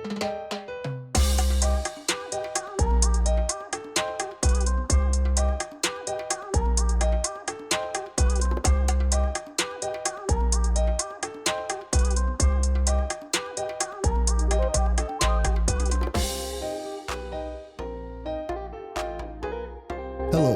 Hello,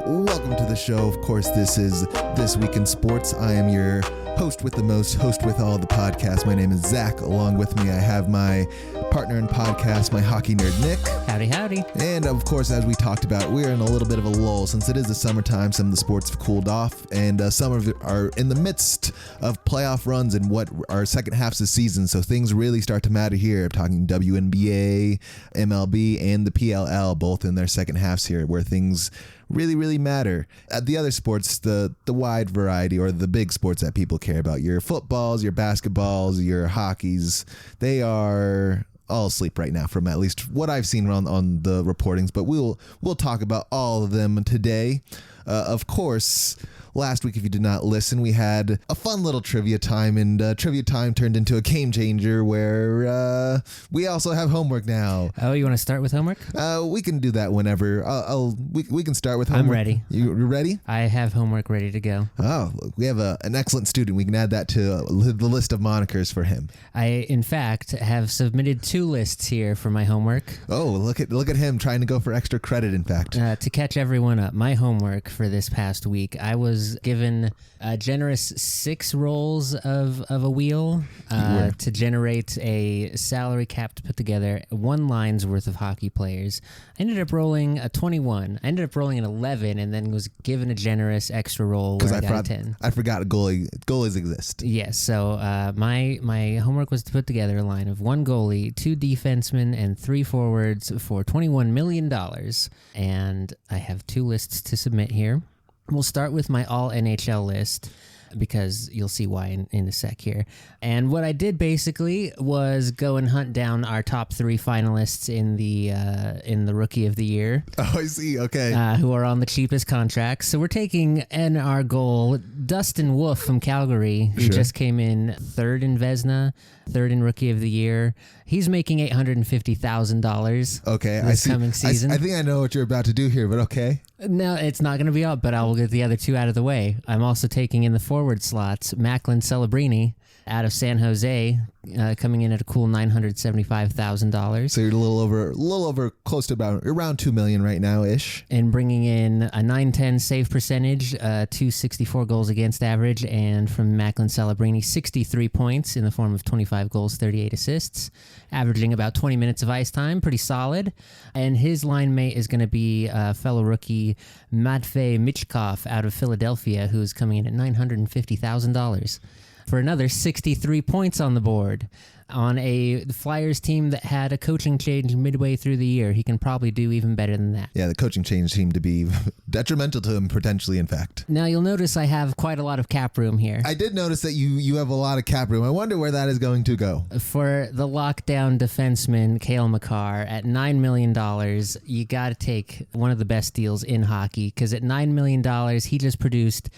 welcome to the show. Of course, this is This Week in Sports. I am your host with the most, host with all the podcasts. My name is Zach. Along with me, I have my partner in podcast, my hockey nerd, Nick. Howdy, howdy. And of course, as we talked about, we're in a little bit of a lull since it is the summertime. Some of the sports have cooled off, and some of it are in the midst of playoff runs and what are second halves of season. So things really start to matter here. I'm talking WNBA, MLB, and the PLL, both in their second halves here, where things really matter. The other sports, the wide variety, or the big sports that people care about, your footballs, your basketballs, your hockeys, they are all asleep right now from at least what I've seen on the reportings, but we'll talk about all of them today. Of course, last week, if you did not listen, we had a fun little trivia time, and trivia time turned into a game changer where we also have homework now. Oh, you want to start with homework? We can do that whenever. We can start with homework. I'm ready. You ready? I have homework ready to go. Oh, we have an excellent student. We can add that to the list of monikers for him. I, in fact, have submitted 2 lists here for my homework. Oh, look at him trying to go for extra credit, in fact. To catch everyone up, my homework for this past week, I was given a generous 6 rolls of a wheel to generate a salary cap to put together 1 line's worth of hockey players. I ended up rolling a 21. I ended up rolling an 11 and then was given a generous extra roll where I got a 10. I forgot goalies exist. Yes, so my homework was to put together a line of 1 goalie, 2 defensemen, and 3 forwards for $21 million. And I have 2 lists to submit here. We'll start with my all NHL list, because you'll see why in a sec here. And what I did basically was go and hunt down our top 3 finalists in the Rookie of the Year. Oh, I see. Okay. Who are on the cheapest contracts. So we're taking our goal, Dustin Wolf from Calgary, who just came in 3rd in Vezina, 3rd in Rookie of the Year. He's making $850,000. Okay, this coming season. I think I know what you're about to do here, but okay. No, it's not going to be up, but I will get the other 2 out of the way. I'm also taking in the forward slots, Macklin Celebrini out of San Jose, coming in at a cool $975,000. So you're a little over, close to around $2 million right now ish. And bringing in a .910 save percentage, 264 goals against average, and from Macklin Celebrini, 63 points in the form of 25 goals, 38 assists, averaging about 20 minutes of ice time, pretty solid. And his line mate is going to be fellow rookie Matvei Michkov out of Philadelphia, who is coming in at $950,000. For another 63 points on the board. On a Flyers team that had a coaching change midway through the year, he can probably do even better than that. Yeah, the coaching change seemed to be detrimental to him, potentially, in fact. Now, you'll notice I have quite a lot of cap room here. I did notice that you have a lot of cap room. I wonder where that is going to go. For the lockdown defenseman, Cale Makar, at $9 million, you got to take one of the best deals in hockey, because at $9 million, he just produced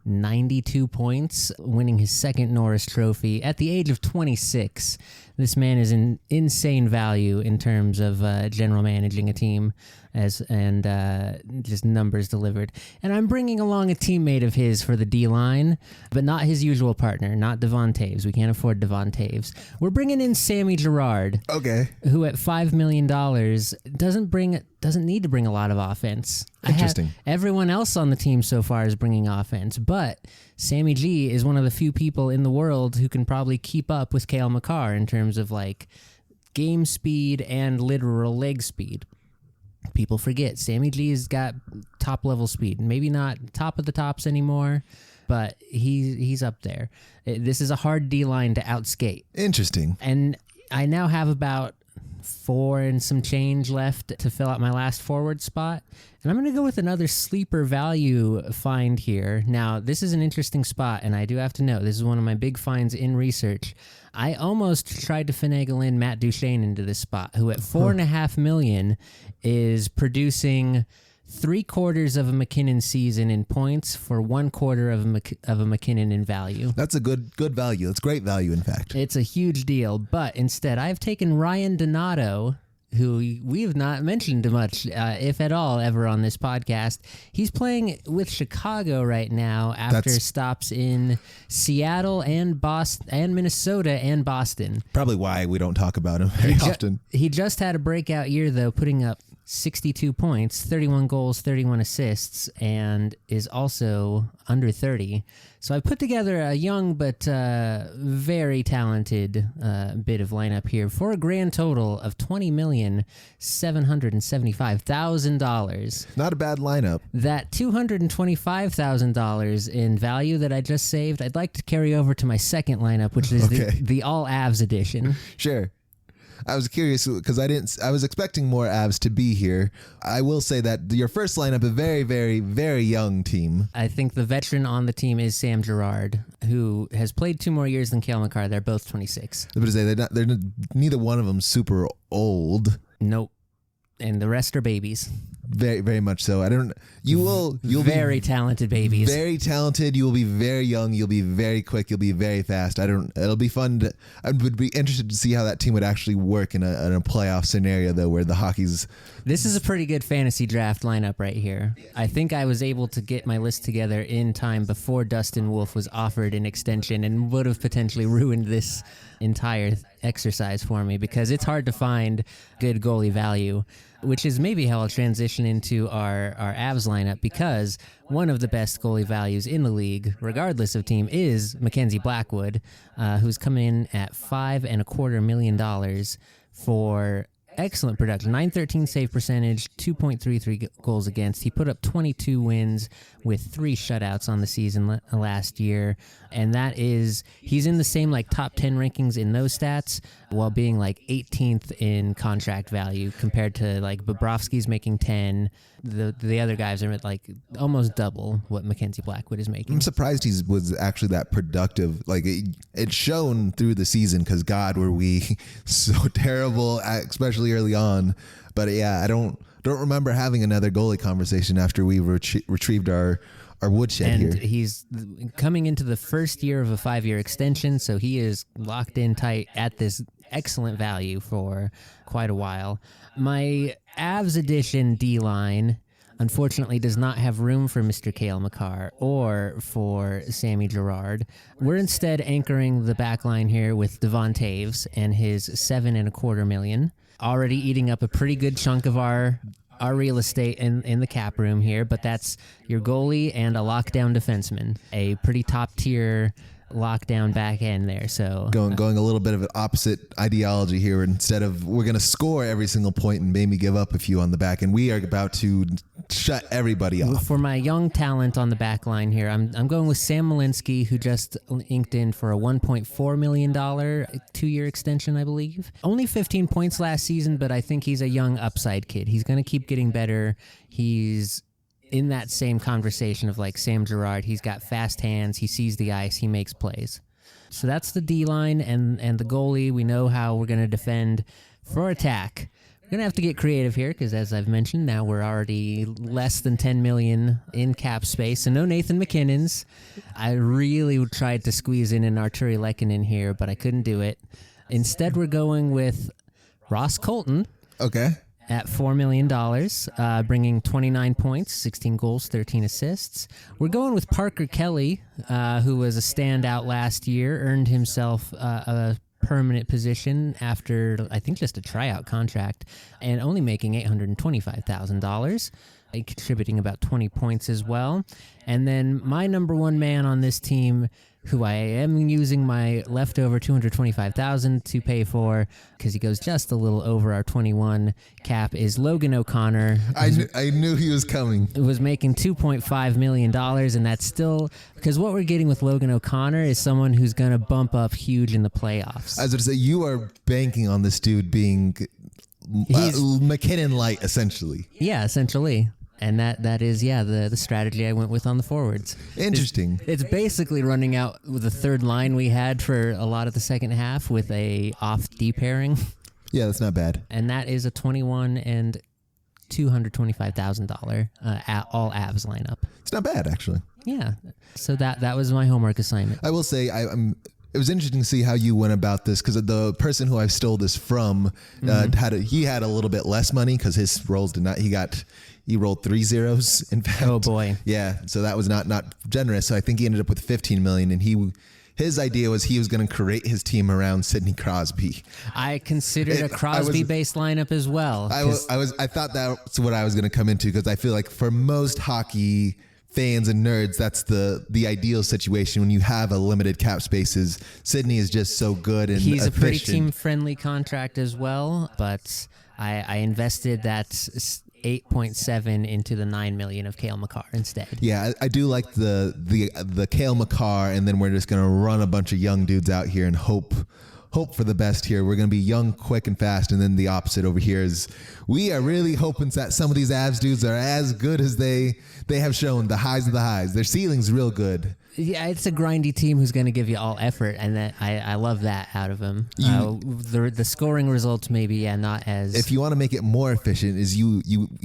92 points, winning his 2nd Norris Trophy at the age of 26. This man is an insane value in terms of general managing a team and just numbers delivered. And I'm bringing along a teammate of his for the D-line, but not his usual partner, not Devon Taves. We can't afford Devon Taves. We're bringing in Sammy Girard, okay, who at $5 million doesn't need to bring a lot of offense. Interesting. Everyone else on the team so far is bringing offense, but Sammy G is one of the few people in the world who can probably keep up with Cale Makar in terms of like game speed and literal leg speed. People forget Sammy G has got top level speed. Maybe not top of the tops anymore, but he's up there. This is a hard D line to outskate. Interesting. And I now have about 4 and some change left to fill out my last forward spot. And I'm going to go with another sleeper value find here. Now, this is an interesting spot, and I do have to note, this is one of my big finds in research. I almost tried to finagle in Matt Duchene into this spot, who at $4.5 million is producing 3/4 of a McKinnon season in points for 1/4 of a McKinnon in value. That's a good value. It's great value, in fact. It's a huge deal. But instead, I've taken Ryan Donato, who we have not mentioned much, if at all, ever on this podcast. He's playing with Chicago right now after stops in Seattle and Boston and Minnesota and Boston. Probably why we don't talk about him very often. He just had a breakout year, though, putting up 62 points, 31 goals, 31 assists, and is also under 30. So I put together a young but very talented bit of lineup here for a grand total of $20,775,000. Not a bad lineup. That $225,000 in value that I just saved, I'd like to carry over to my second lineup, which is the All Avs edition. Sure. I was curious because I was expecting more Avs to be here. I will say that your first lineup, a very, very, very young team. I think the veteran on the team is Sam Girard, who has played 2 more years than Cale Makar. They're both 26. I was going to say, they're neither one of them super old. Nope. And the rest are babies. Very, very much so. You'll very talented babies. Very talented. You will be very young. You'll be very quick. You'll be very fast. It'll be fun. I would be interested to see how that team would actually work in a playoff scenario, though, where the hockey's. This is a pretty good fantasy draft lineup right here. I think I was able to get my list together in time before Dustin Wolf was offered an extension and would have potentially ruined this entire exercise for me because it's hard to find good goalie value, which is maybe how I'll transition into our Avs lineup, because one of the best goalie values in the league, regardless of team, is Mackenzie Blackwood, who's coming in at $5.25 million for excellent production. .913 save percentage, 2.33 goals against. He put up 22 wins with 3 shutouts on the season last year. And that is, he's in the same like top 10 rankings in those stats while being like 18th in contract value compared to like Bobrovsky's making 10. The other guys are at like almost double what Mackenzie Blackwood is making. I'm surprised he was actually that productive. Like it's shown through the season because God, were we so terrible, especially early on. But yeah, I don't remember having another goalie conversation after we retrieved our woodshed here. And he's coming into the first year of a 5-year extension, so he is locked in tight at this excellent value for quite a while. My Avs edition D-line unfortunately does not have room for Mr. Cale Makar or for Sammy Girard. We're instead anchoring the back line here with Devon Taves and his $7.25 million, already eating up a pretty good chunk of our real estate in the cap room here, but that's your goalie and a lockdown defenseman, a pretty top tier lockdown back end there. So going a little bit of an opposite ideology here. Instead of we're going to score every single point and maybe give up a few on the back end, we are about to shut everybody off. For my young talent on the back line here, I'm going with Sam Malinsky, who just inked in for a $1.4 million 2-year extension, I believe. Only 15 points last season, but I think he's a young upside kid. He's going to keep getting better. He's in that same conversation of like Sam Girard. He's got fast hands. He sees the ice. He makes plays. So that's the D-line and the goalie. We know how we're going to defend. For attack, we're going to have to get creative here because, as I've mentioned, now we're already less than $10 million in cap space. So no Nathan McKinnons. I really tried to squeeze in an Arturi Lehkonen here, but I couldn't do it. Instead, we're going with Ross Colton. Okay. At $4 million, bringing 29 points, 16 goals, 13 assists. We're going with Parker Kelly, who was a standout last year, earned himself a permanent position after, I think, just a tryout contract, and only making $825,000, contributing about 20 points as well. And then my number one man on this team, who I am using my leftover $225,000 to pay for because he goes just a little over our 21 cap, is Logan O'Connor. I knew he was coming. It was making $2.5 million, and that's still because what we're getting with Logan O'Connor is someone who's going to bump up huge in the playoffs. I was going to say, you are banking on this dude being McKinnon light, essentially. Yeah, essentially. And that is, the strategy I went with on the forwards. Interesting. It's basically running out with the third line we had for a lot of the second half with a off D pairing. Yeah, that's not bad. And that is a 21 and $225,000 all Avs lineup. It's not bad, actually. Yeah. So that was my homework assignment. I will say it was interesting to see how you went about this, because the person who I stole this from he had a little bit less money because his rolls did not. He rolled 3 zeros. In fact, Oh boy. Yeah. So that was not generous. So I think he ended up with 15 million, and his idea was he was going to create his team around Sidney Crosby. I considered a Crosby-based lineup as well. I thought that's what I was going to come into, because I feel like for most hockey fans and nerds, that's the ideal situation when you have a limited cap spaces. Sidney is just so good and he's efficient. A pretty team-friendly contract as well, but I invested that 8.7 into the 9 million of Cale Makar instead. Yeah, I do like the Cale Makar, and then we're just gonna run a bunch of young dudes out here and hope for the best here. We're gonna be young, quick, and fast, and then the opposite over here is we are really hoping that some of these Avs dudes are as good as they have shown, the highs of the highs. Their ceiling's real good. Yeah, it's a grindy team who's going to give you all effort, and that I love that out of them. The scoring results maybe not as. If you want to make it more efficient, is you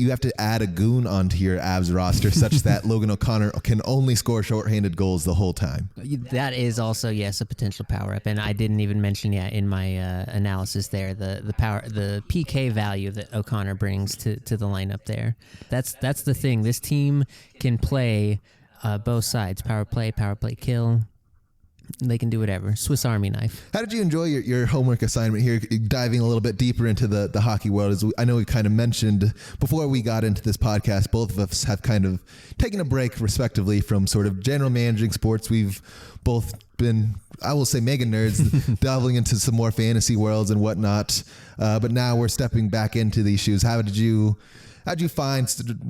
have to add a goon onto your Avs roster such that Logan O'Connor can only score shorthanded goals the whole time. That is also a potential power up, and I didn't even mention in my analysis there the PK value that O'Connor brings to the lineup there. That's the thing. This team can play. Both sides, power play kill. They can do whatever. Swiss Army knife. How did you enjoy your homework assignment here, diving a little bit deeper into the hockey world? As I know we kind of mentioned before we got into this podcast, both of us have kind of taken a break respectively from sort of general managing sports. We've both been, I will say, mega nerds, delving into some more fantasy worlds and whatnot. But now we're stepping back into these shoes. How'd you find,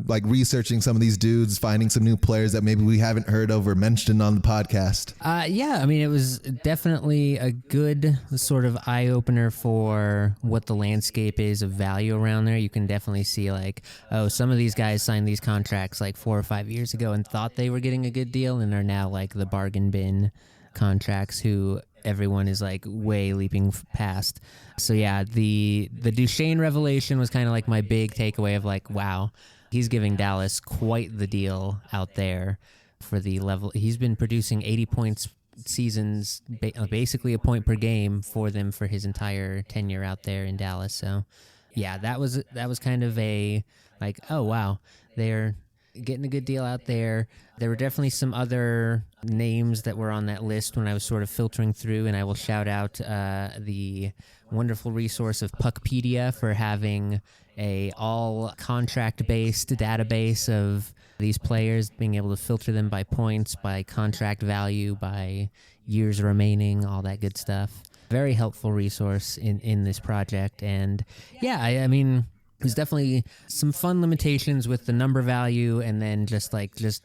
like, researching some of these dudes, finding some new players that maybe we haven't heard of or mentioned on the podcast? Yeah, I mean, it was definitely a good sort of eye-opener for what the landscape is of value around there. You can definitely see, like, some of these guys signed these contracts like 4 or 5 years ago and thought they were getting a good deal and are now like the bargain bin contracts who everyone is like way leaping past. So yeah, the Duchesne revelation was kind of like my big takeaway of like, wow, he's giving Dallas quite the deal out there for the level. He's been producing 80 points seasons, basically a point per game for them for his entire tenure out there in Dallas. So yeah, that was kind of a like, oh wow, they're getting a good deal out there. There were definitely some other names that were on that list when I was sort of filtering through, and I will shout out the wonderful resource of Puckpedia for having a all contract-based database of these players, being able to filter them by points, by contract value, by years remaining, all that good stuff. Very helpful resource in this project. And yeah, I mean, there's definitely some fun limitations with the number value and then just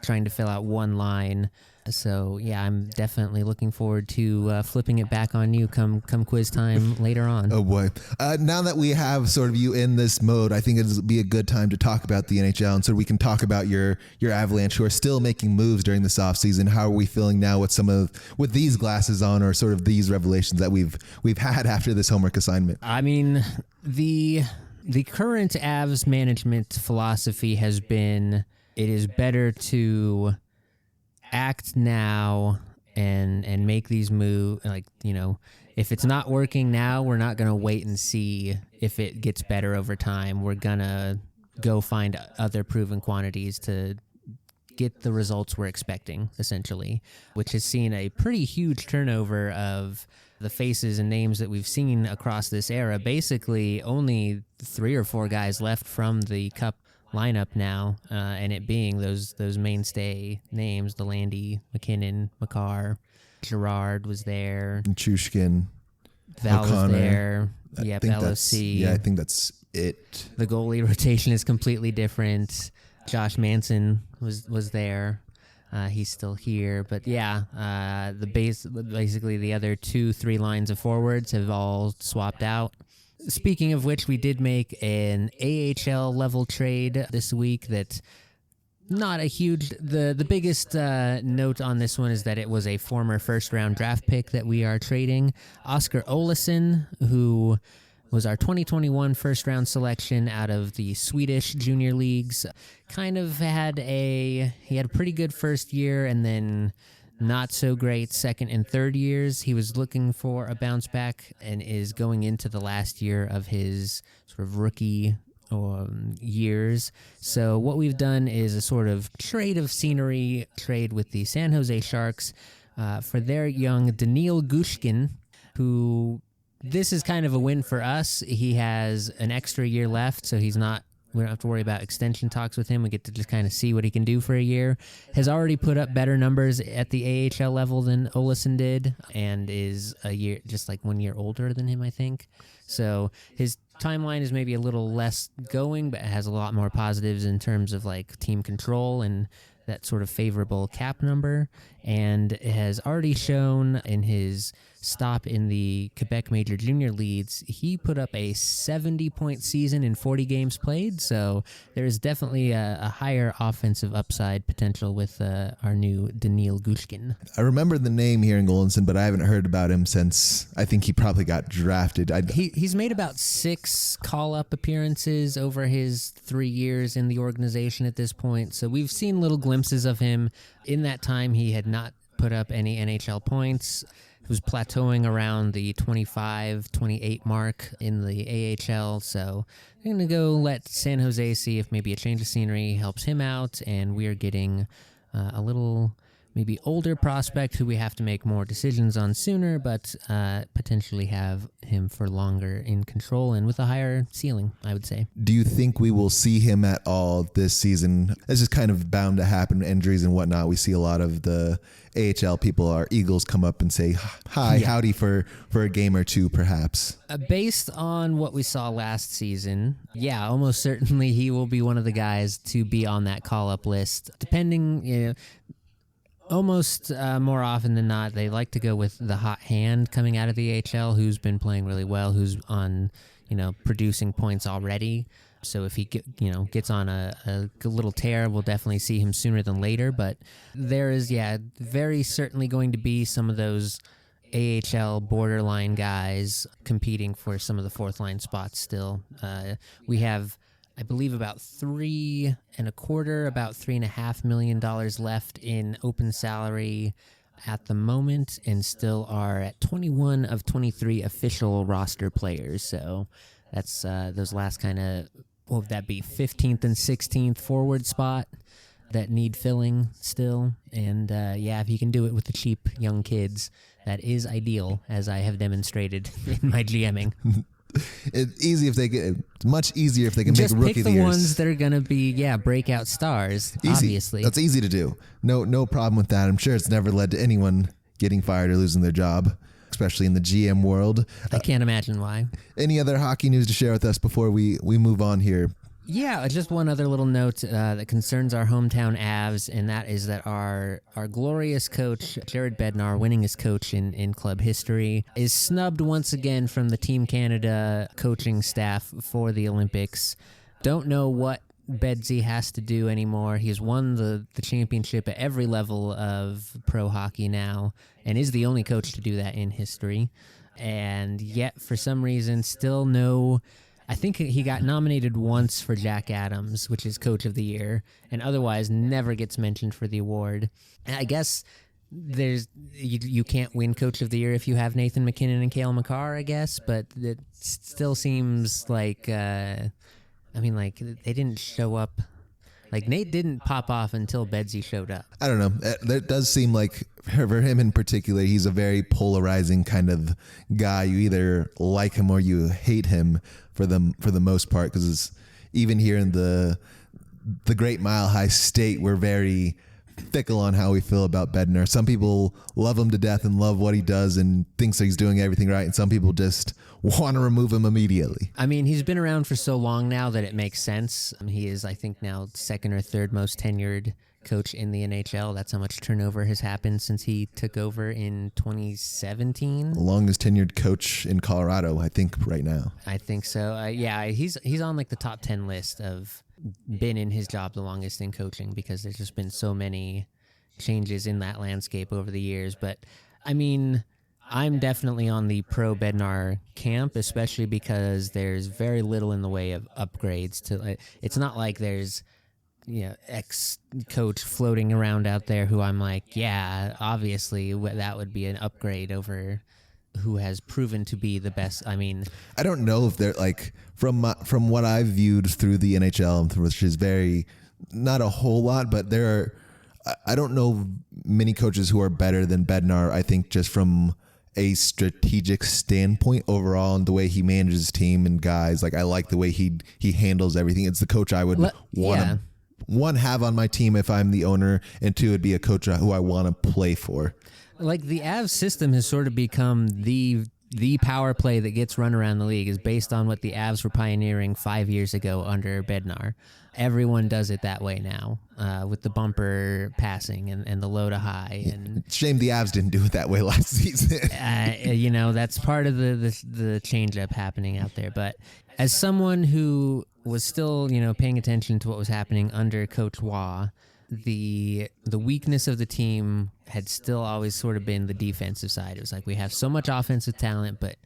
trying to fill out one line. So yeah, I'm definitely looking forward to flipping it back on you come quiz time later on. Oh boy. Now that we have sort of you in this mode, I think it'd be a good time to talk about the NHL, and so we can talk about your Avalanche, who are still making moves during this offseason. How are we feeling now with these glasses on, or sort of these revelations that we've had after this homework assignment? I mean, the current Avs management philosophy has been, it is better to act now and make these moves. Like, you know, if it's not working now, we're not going to wait and see if it gets better over time. We're going to go find other proven quantities to get the results we're expecting, essentially, which has seen a pretty huge turnover of the faces and names that we've seen across this era. Basically, only 3 or 4 guys left from the Cup lineup now, and it being those mainstay names: the Landy, McKinnon, Makar, Girard was there, Chushkin, Val O'Connor was there. Yep, LOC. Yeah, I think that's it. The goalie rotation is completely different. Josh Manson was there. He's still here, but yeah, basically the other 2-3 lines of forwards have all swapped out. Speaking of which, we did make an AHL level trade this week. That not a huge. The biggest note on this one is that it was a former first round draft pick that we are trading. Oscar Olesen, who was our 2021 first-round selection out of the Swedish junior leagues. He had a pretty good first year and then not so great second and third years. He was looking for a bounce back and is going into the last year of his sort of rookie years. So what we've done is a sort of trade of scenery trade with the San Jose Sharks for their young Daniil Gushkin, who this is kind of a win for us. He has an extra year left, so we don't have to worry about extension talks with him. We get to just kind of see what he can do for a year. Has already put up better numbers at the AHL level than Olason did, and is just like 1 year older than him, I think. So his timeline is maybe a little less going, but it has a lot more positives in terms of like team control and that sort of favorable cap number, and has already shown in his stop in the Quebec Major Junior Leagues, he put up a 70-point season in 40 games played, so there is definitely a higher offensive upside potential with our new Daniil Gushkin. I remember the name here in Golinson, but I haven't heard about him since I think he probably got drafted. He's made about 6 call-up appearances over his 3 years in the organization at this point, so we've seen little glimpses of him. In that time, he had not put up any NHL points. He was plateauing around the 25, 28 mark in the AHL, so I'm going to go let San Jose see if maybe a change of scenery helps him out, and we are getting a little maybe older prospect who we have to make more decisions on sooner, but potentially have him for longer in control and with a higher ceiling, I would say. Do you think we will see him at all this season? This is kind of bound to happen, injuries and whatnot. We see a lot of the AHL people, our Eagles, come up and say, hi, howdy for a game or two, perhaps. Based on what we saw last season, yeah, almost certainly he will be one of the guys to be on that call-up list. Depending, almost more often than not, they like to go with the hot hand coming out of the AHL who's been playing really well, who's on, producing points already. So if he gets on a little tear, we'll definitely see him sooner than later. But there is, very certainly going to be some of those AHL borderline guys competing for some of the fourth line spots still. We have, I believe, about $3.25 million left in open salary at the moment, and still are at 21 of 23 official roster players. So that's those last kind of, what would that be, 15th and 16th forward spot that need filling still. And if you can do it with the cheap young kids, that is ideal, as I have demonstrated in my GMing. It's much easier if they can just make a rookie pick of the the year. ones that are going to be breakout stars. Easy. Obviously, that's easy to do. No problem with that. I'm sure it's never led to anyone getting fired or losing their job, especially in the GM world. I can't imagine why. Any other hockey news to share with us before we move on here? Yeah, just one other little note that concerns our hometown Avs, and that is that our glorious coach, Jared Bednar, winningest coach in club history, is snubbed once again from the Team Canada coaching staff for the Olympics. Don't know what Bedsy has to do anymore. He's won the championship at every level of pro hockey now, and is the only coach to do that in history. And yet, for some reason, still no... I think he got nominated once for Jack Adams, which is Coach of the Year, and otherwise never gets mentioned for the award. And I guess you can't win Coach of the Year if you have Nathan McKinnon and Cale Makar, I guess, but it still seems like, they didn't show up. Like, Nate didn't pop off until Bedsy showed up. I don't know. That does seem like, for him in particular, he's a very polarizing kind of guy. You either like him or you hate him for the most part, because even here in the Great Mile High State, we're very fickle on how we feel about Bednar. Some people love him to death and love what he does and thinks that he's doing everything right, and some people just want to remove him immediately. I mean, he's been around for so long now that it makes sense. He is, I think, now second or third most tenured coach in the NHL. That's how much turnover has happened since he took over in 2017. The longest tenured coach in Colorado, I think, right now. I think so. He's on like the top 10 list of been in his job the longest in coaching, because there's just been so many changes in that landscape over the years. But I mean, I'm definitely on the pro Bednar camp, especially because there's very little in the way of upgrades. It's not like there's ex-coach floating around out there who I'm like, yeah, obviously that would be an upgrade over who has proven to be the best. I mean, I don't know if they're like from what I've viewed through the NHL, which is not a whole lot, but I don't know many coaches who are better than Bednar. I think just from a strategic standpoint overall and the way he manages his team and guys, like I like the way he handles everything. It's the coach I would want to one, have on my team if I'm the owner, and two, it'd be a coach who I want to play for. Like the Avs system has sort of become the power play that gets run around the league is based on what the Avs were pioneering 5 years ago under Bednar. Everyone does it that way now, with the bumper passing and the low to high. And shame the Avs didn't do it that way last season. That's part of the change up happening out there. But as someone who was still, paying attention to what was happening under Coach Waugh, the weakness of the team had still always sort of been the defensive side. It was like, we have so much offensive talent, but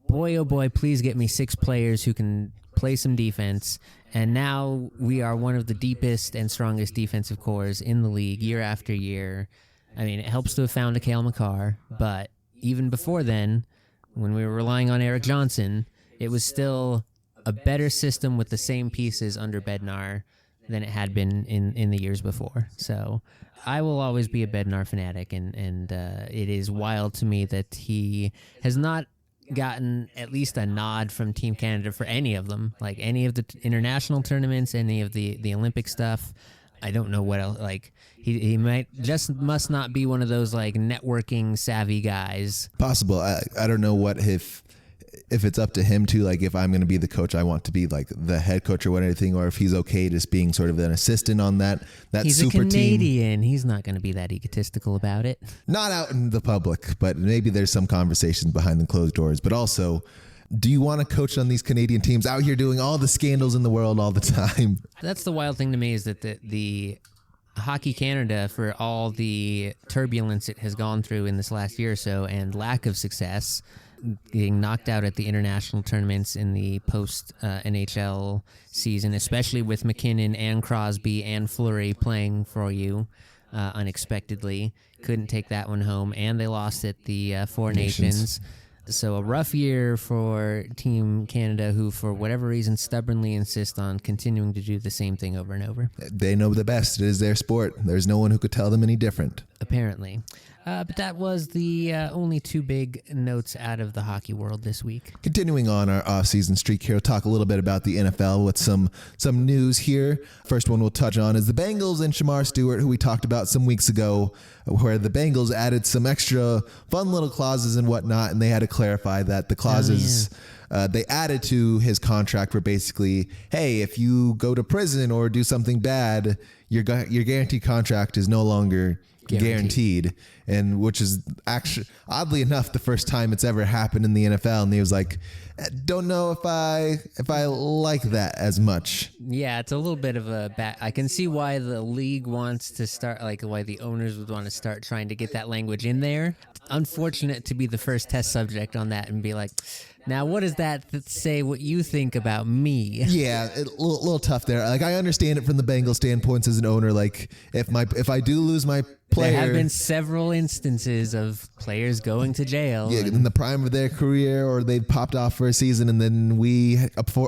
boy, oh boy, please get me 6 players who can play some defense. And now we are one of the deepest and strongest defensive cores in the league year after year. I mean, it helps to have found a Cale Makar, but even before then, when we were relying on Eric Johnson, it was still a better system with the same pieces under Bednar than it had been in the years before. So I will always be a Bednar fanatic, and it is wild to me that he has not gotten at least a nod from Team Canada for any of them, like any of the international tournaments, any of the Olympic stuff. I don't know what else. Like he must not be one of those like networking savvy guys. Possible. I don't know what if it's up to him to, like, if I'm going to be the coach, I want to be like the head coach or what anything, or if he's okay just being sort of an assistant on that he's super team. He's a Canadian. He's not going to be that egotistical about it. Not out in the public, but maybe there's some conversations behind the closed doors. But also, do you want to coach on these Canadian teams out here doing all the scandals in the world all the time? That's the wild thing to me, is that the Hockey Canada, for all the turbulence it has gone through in this last year or so and lack of success, getting knocked out at the international tournaments in the post-NHL season, especially with McKinnon and Crosby and Fleury playing for you unexpectedly. Couldn't take that one home, and they lost at the Four Nations. So a rough year for Team Canada, who for whatever reason stubbornly insist on continuing to do the same thing over and over. They know the best. It is their sport. There's no one who could tell them any different. Apparently. But that was the only 2 big notes out of the hockey world this week. Continuing on our off-season streak here, we'll talk a little bit about the NFL with some news here. First one we'll touch on is the Bengals and Shamar Stewart, who we talked about some weeks ago, where the Bengals added some extra fun little clauses and whatnot, and they had to clarify that the clauses they added to his contract were basically, hey, if you go to prison or do something bad, your guaranteed contract is no longer guaranteed, and which is actually, oddly enough, the first time it's ever happened in the NFL. And he was like, don't know if I like that as much. Yeah, it's a little bit of a I can see why the league wants to start, like why the owners would want to start trying to get that language in there. Unfortunate to be the first test subject on that and be like, now what does that say what you think about me? Yeah, a little tough there. Like, I understand it from the Bengals standpoint as an owner. Like, if I do lose my player, there have been several instances of players going to jail. Yeah, in the prime of their career, or they've popped off for a season, and then we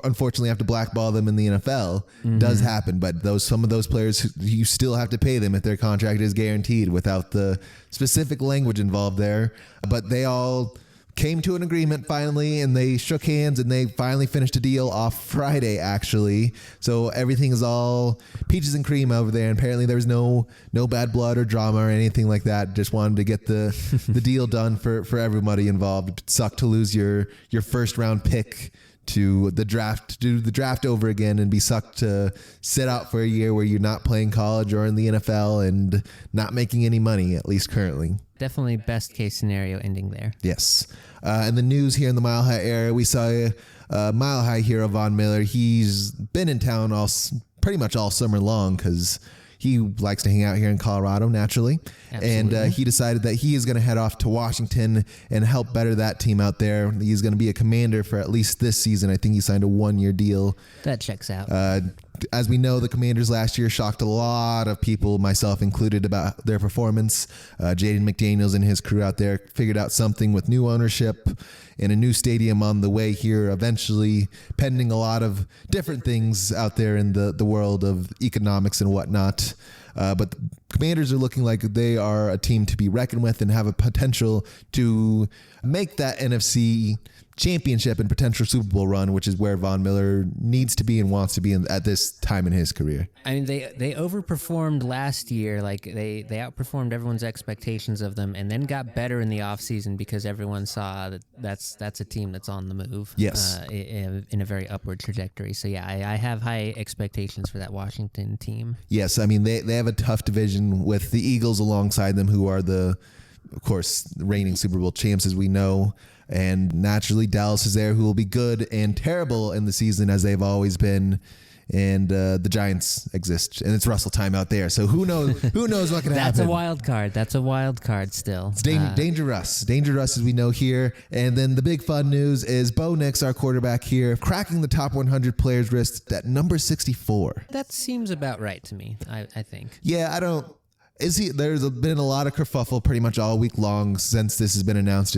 unfortunately have to blackball them in the NFL. Mm-hmm. Does happen, but some of those players, you still have to pay them if their contract is guaranteed without the specific language involved there. But they all came to an agreement finally, and they shook hands, and they finally finished a deal off Friday, actually. So everything is all peaches and cream over there, and apparently there was no bad blood or drama or anything like that. Just wanted to get the deal done for everybody involved. It sucked to lose your first round pick to the draft, to do the draft over again, and be sucked to sit out for a year where you're not playing college or in the NFL and not making any money, at least currently. Definitely best case scenario ending there. Yes. And the news here in the Mile High area, we saw Mile High hero Von Miller. He's been in town pretty much all summer long because he likes to hang out here in Colorado naturally. Absolutely. And he decided that he is going to head off to Washington and help better that team out there. He's going to be a commander for at least this season. I think he signed a 1-year deal. That checks out. As we know, the Commanders last year shocked a lot of people, myself included, about their performance. Jaden McDaniels and his crew out there figured out something with new ownership and a new stadium on the way here eventually, pending a lot of different things out there in the world of economics and whatnot. But the Commanders are looking like they are a team to be reckoned with and have a potential to make that NFC championship and potential Super Bowl run, which is where Von Miller needs to be and wants to be at this time in his career. I mean, they overperformed last year. Like they outperformed everyone's expectations of them, and then got better in the offseason because everyone saw that that's a team that's on the move. Yes, in a very upward trajectory. So yeah, I have high expectations for that Washington team. Yes, I mean they have a tough division with the Eagles alongside them, who are of course, reigning Super Bowl champs, as we know. And naturally, Dallas is there, who will be good and terrible in the season, as they've always been. And the Giants exist, and it's Russell time out there. So who knows? Who knows what can happen? That's a wild card. That's a wild card still. It's dangerous, as we know here. And then the big fun news is Bo Nix, our quarterback here, cracking the top 100 players' list at number 64. That seems about right to me. I think. Yeah, I don't. There's been a lot of kerfuffle pretty much all week long since this has been announced.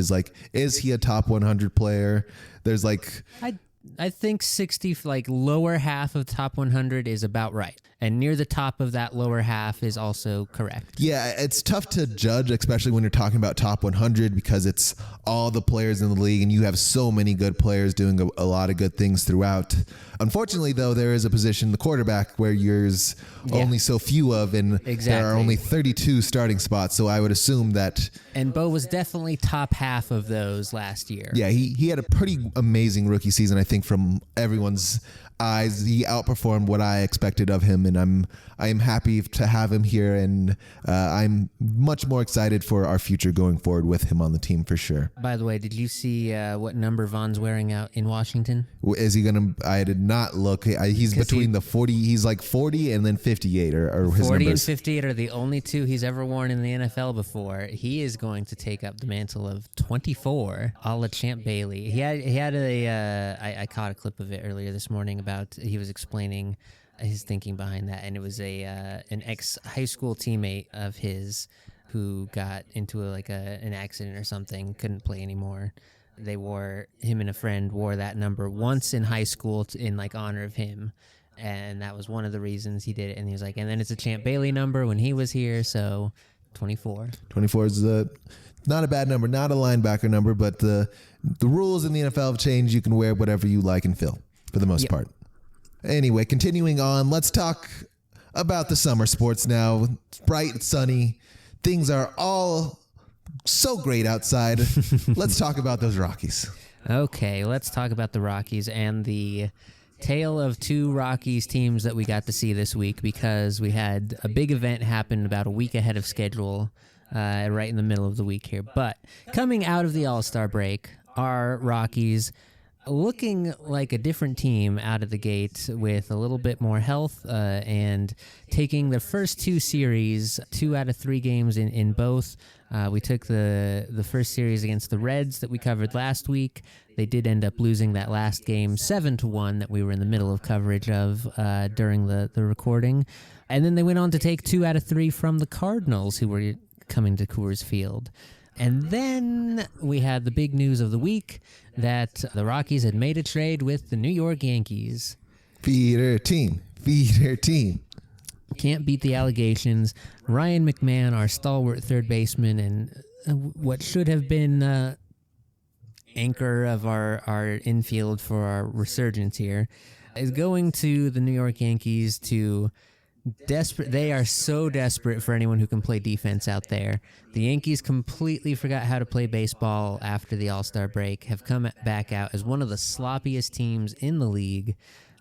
Is he a top 100 player? There's I think 60, like lower half of top 100 is about right. And near the top of that lower half is also correct. Yeah, it's tough to judge, especially when you're talking about top 100, because it's all the players in the league and you have so many good players doing a lot of good things throughout. Unfortunately, though, there is a position, the quarterback, where there's only so few of, and there are only 32 starting spots. So I would assume that. And Bo was definitely top half of those last year. Yeah, he had a pretty amazing rookie season, I think, from everyone's eyes. He outperformed what I expected of him, and I am happy to have him here, and I'm much more excited for our future going forward with him on the team for sure. By the way, did you see what number Von's wearing out in Washington? Is he gonna? I did not look. He's between the 40. He's like 40 and then 58, or his 40 numbers. and 58 are the only two he's ever worn in the NFL before. He is going to take up the mantle of 24, a la Champ Bailey. He had I caught a clip of it earlier this morning about he was explaining his thinking behind that, and it was an ex high school teammate of his who got into an accident or something, couldn't play anymore. Him and a friend wore that number once in high school in honor of him, and that was one of the reasons he did it. And he was like, and then it's a Champ Bailey number when he was here, so 24. 24 is not a bad number, not a linebacker number, but the rules in the NFL have changed. You can wear whatever you like and feel for the most part. Anyway, continuing on, let's talk about the summer sports now. It's bright, it's sunny. Things are all so great outside. Let's talk about those Rockies. Okay, let's talk about the Rockies and the tale of two Rockies teams that we got to see this week, because we had a big event happen about a week ahead of schedule, right in the middle of the week here. But coming out of the All-Star break, our Rockies looking like a different team out of the gate with a little bit more health, and taking the first two series, 2 out of 3 games in both. We took the first series against the Reds that we covered last week. They did end up losing that last game 7-1 that we were in the middle of coverage of during the recording. And then they went on to take 2 out of 3 from the Cardinals, who were coming to Coors Field. And then we had the big news of the week that the Rockies had made a trade with the New York Yankees. Feeder team. Can't beat the allegations. Ryan McMahon, our stalwart third baseman, and what should have been anchor of our infield for our resurgence here, is going to the New York Yankees to... They are so desperate for anyone who can play defense out there. The Yankees completely forgot how to play baseball after the All-Star break, have come back out as one of the sloppiest teams in the league.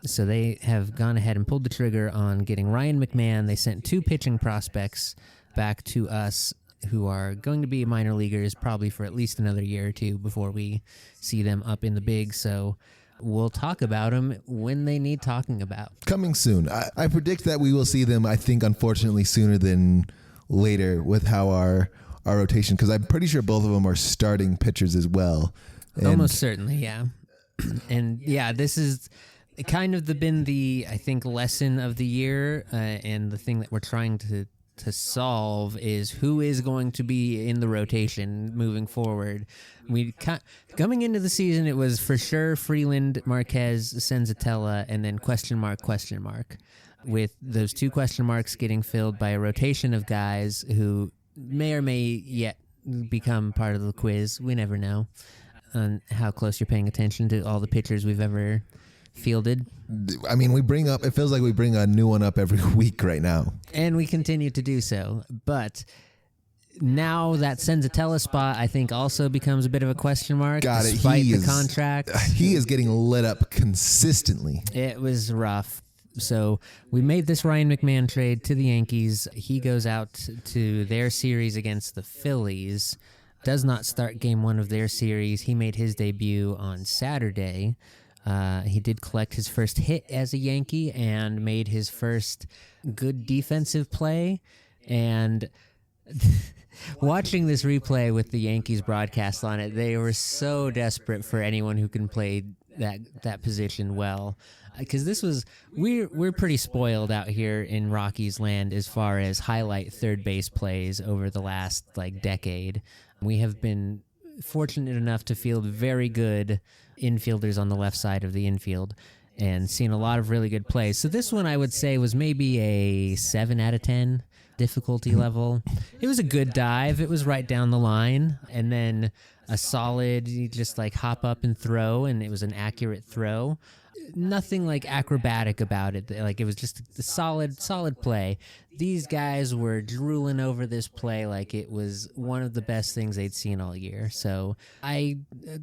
So they have gone ahead and pulled the trigger on getting Ryan McMahon. They sent 2 pitching prospects back to us who are going to be minor leaguers probably for at least another year or two before we see them up in the big. So we'll talk about them when they need talking about. Coming soon. I predict that we will see them, I think, unfortunately, sooner than later with how our rotation, because I'm pretty sure both of them are starting pitchers as well. And almost certainly, yeah. And yeah, this is kind of been the, I think, lesson of the year, and the thing that we're trying to solve is who is going to be in the rotation moving forward. Coming into the season, it was for sure Freeland, Marquez, Senzatella, and then question mark, with those two question marks getting filled by a rotation of guys who may or may yet become part of the quiz. We never know on how close you're paying attention to all the pitchers we've ever fielded. I mean, it feels like we bring a new one up every week right now. And we continue to do so. But now that Senzatella spot, I think, also becomes a bit of a question mark. Despite the contract. He is getting lit up consistently. It was rough. So we made this Ryan McMahon trade to the Yankees. He goes out to their series against the Phillies. Does not start game one of their series. He made his debut on Saturday. He did collect his first hit as a Yankee and made his first good defensive play. And watching this replay with the Yankees broadcast on it, they were so desperate for anyone who can play that position well. Because we're pretty spoiled out here in Rockies land as far as highlight third base plays over the last decade. We have been fortunate enough to field very good infielders on the left side of the infield and seen a lot of really good plays. So this one I would say was maybe a 7 out of 10 difficulty level. It was a good dive. It was right down the line. And then a solid, you just hop up and throw, and it was an accurate throw. Nothing acrobatic about it. It was just a solid play. These guys were drooling over this play like it was one of the best things they'd seen all year. So I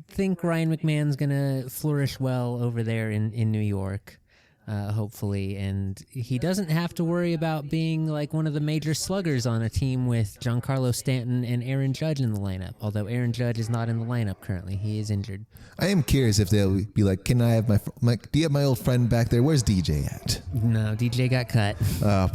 think Ryan McMahon's going to flourish well over there in New York, hopefully. And he doesn't have to worry about being one of the major sluggers on a team with Giancarlo Stanton and Aaron Judge in the lineup. Although Aaron Judge is not in the lineup currently. He is injured. I am curious if they'll be like, can I have do you have my old friend back there? Where's DJ at? No, DJ got cut.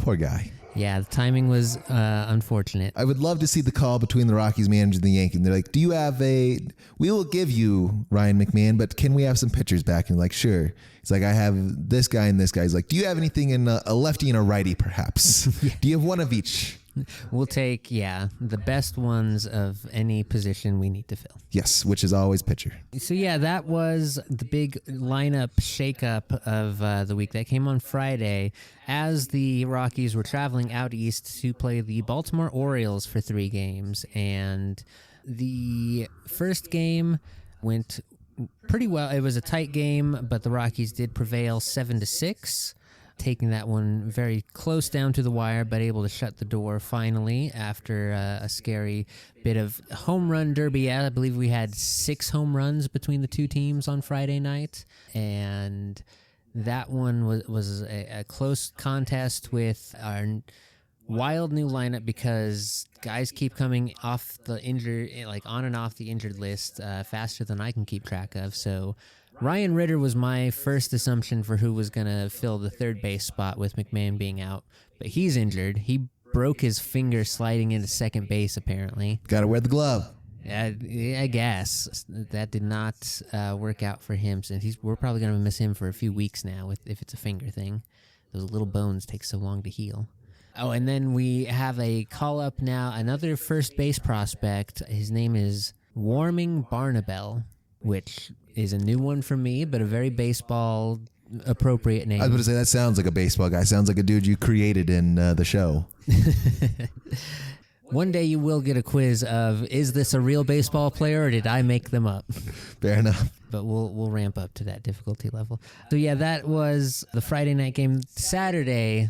Poor guy. Yeah, the timing was unfortunate. I would love to see the call between the Rockies manager and the Yankees. They're like, we will give you Ryan McMahon, but can we have some pitchers back? And sure. It's I have this guy and this guy. He's do you have anything in a lefty and a righty, perhaps? Yeah. Do you have one of each? We'll take, the best ones of any position we need to fill. Yes, which is always pitcher. So, that was the big lineup shakeup of the week. That came on Friday as the Rockies were traveling out east to play the Baltimore Orioles for 3 games. And the first game went pretty well. It was a tight game, but the Rockies did prevail 7-6. Taking that one very close down to the wire, but able to shut the door finally after a scary bit of home run derby. I believe we had 6 home runs between the two teams on Friday night, and that one was a close contest with our wild new lineup because guys keep coming off the injured, on and off the injured list faster than I can keep track of. So Ryan Ritter was my first assumption for who was going to fill the third base spot with McMahon being out, but he's injured. He broke his finger sliding into second base, apparently. Got to wear the glove. I guess that did not work out for him, since we're probably going to miss him for a few weeks now if it's a finger thing. Those little bones take so long to heal. Oh, and then we have a call-up now, another first base prospect. His name is Warming Barnabel, which is a new one for me, but a very baseball appropriate name. I was going to say, that sounds like a baseball guy. Sounds like a dude you created in the show. One day you will get a quiz of, is this a real baseball player or did I make them up? Fair enough. But we'll ramp up to that difficulty level. So that was the Friday night game. Saturday,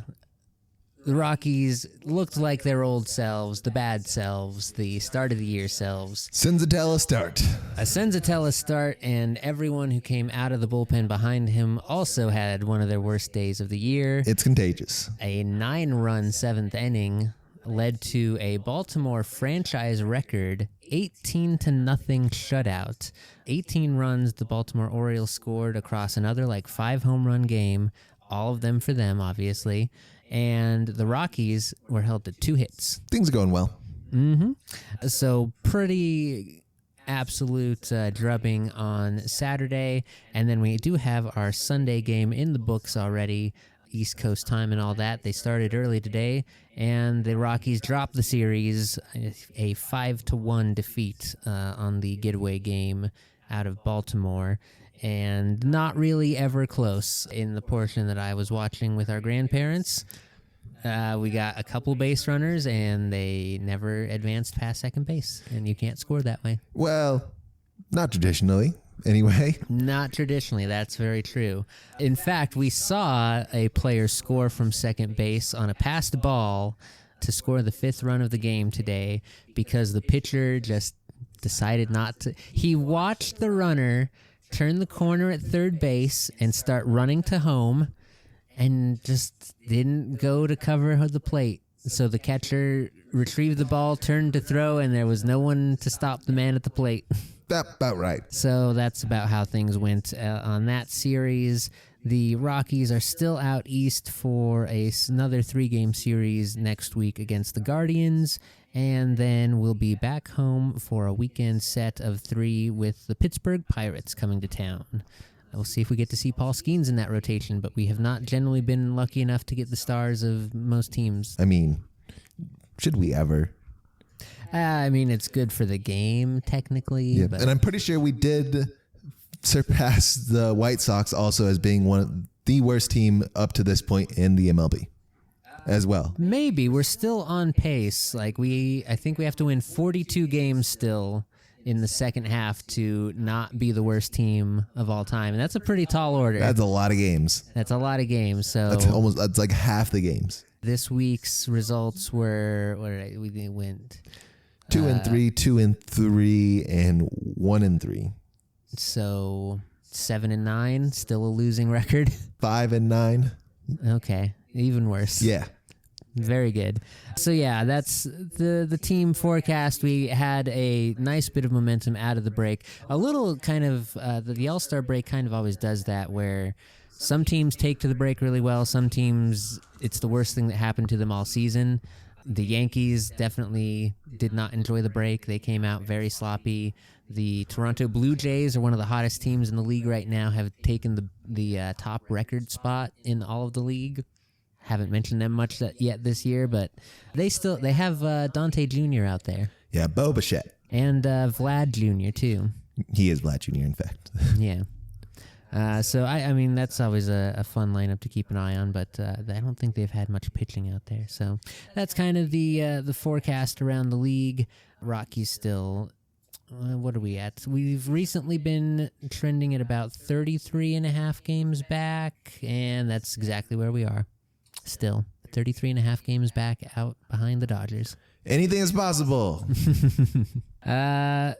the Rockies looked like their old selves, the bad selves, the start of the year selves. Senzatella start. A Senzatella start, and everyone who came out of the bullpen behind him also had one of their worst days of the year. It's contagious. A 9-run 7th inning led to a Baltimore franchise record 18-0 shutout. 18 runs the Baltimore Orioles scored across another 5 home run game, all of them for them, obviously. And the Rockies were held to 2 hits. Things are going well. So pretty absolute drubbing on Saturday. And then we do have our Sunday game in the books already. East Coast time and all that. They started early today, and the Rockies dropped the series, a 5-1 defeat on the getaway game out of Baltimore, and not really ever close in the portion that I was watching with our grandparents. We got a couple base runners, and they never advanced past second base, and you can't score that way. Well, not traditionally. Anyway. Not traditionally, that's very true. In fact, we saw a player score from second base on a passed ball to score the 5th run of the game today because the pitcher just decided not to. He watched the runner turn the corner at third base and start running to home and just didn't go to cover the plate. So the catcher retrieved the ball, turned to throw, and there was no one to stop the man at the plate. That's about right. So that's about how things went on that series. The Rockies are still out east for another 3-game series next week against the Guardians, and then we'll be back home for a weekend set of 3 with the Pittsburgh Pirates coming to town. We'll see if we get to see Paul Skeens in that rotation, but we have not generally been lucky enough to get the stars of most teams. I mean, should we ever? It's good for the game, technically. Yeah, but and I'm pretty sure we did surpass the White Sox also as being one of the worst team up to this point in the MLB as well. Maybe. We're still on pace. I think we have to win 42 games still in the second half to not be the worst team of all time. And that's a pretty tall order. That's a lot of games. So That's like half the games. This week's results were, we went 2-3, 2-3, and 1-3. So 7-9, still a losing record. 5-9. Okay, even worse. Yeah. Very good. So yeah, that's the team forecast. We had a nice bit of momentum out of the break. A little kind of the All-Star break kind of always does that, where some teams take to the break really well. Some teams, it's the worst thing that happened to them all season. The Yankees definitely did not enjoy the break. They came out very sloppy. The Toronto Blue Jays are one of the hottest teams in the league right now, have taken the top record spot in all of the league. Haven't mentioned them much yet this year, but they have Dante Jr. out there. Yeah, Bo Bichette. And Vlad Jr. too. He is Vlad Jr., in fact. Yeah. So, I mean, that's always a fun lineup to keep an eye on, but I don't think they've had much pitching out there. So that's kind of the forecast around the league. Rockies still, what are we at? We've recently been trending at about 33.5 games back, and that's exactly where we are. Still, 33.5 games back out behind the Dodgers. Anything is possible. Yeah,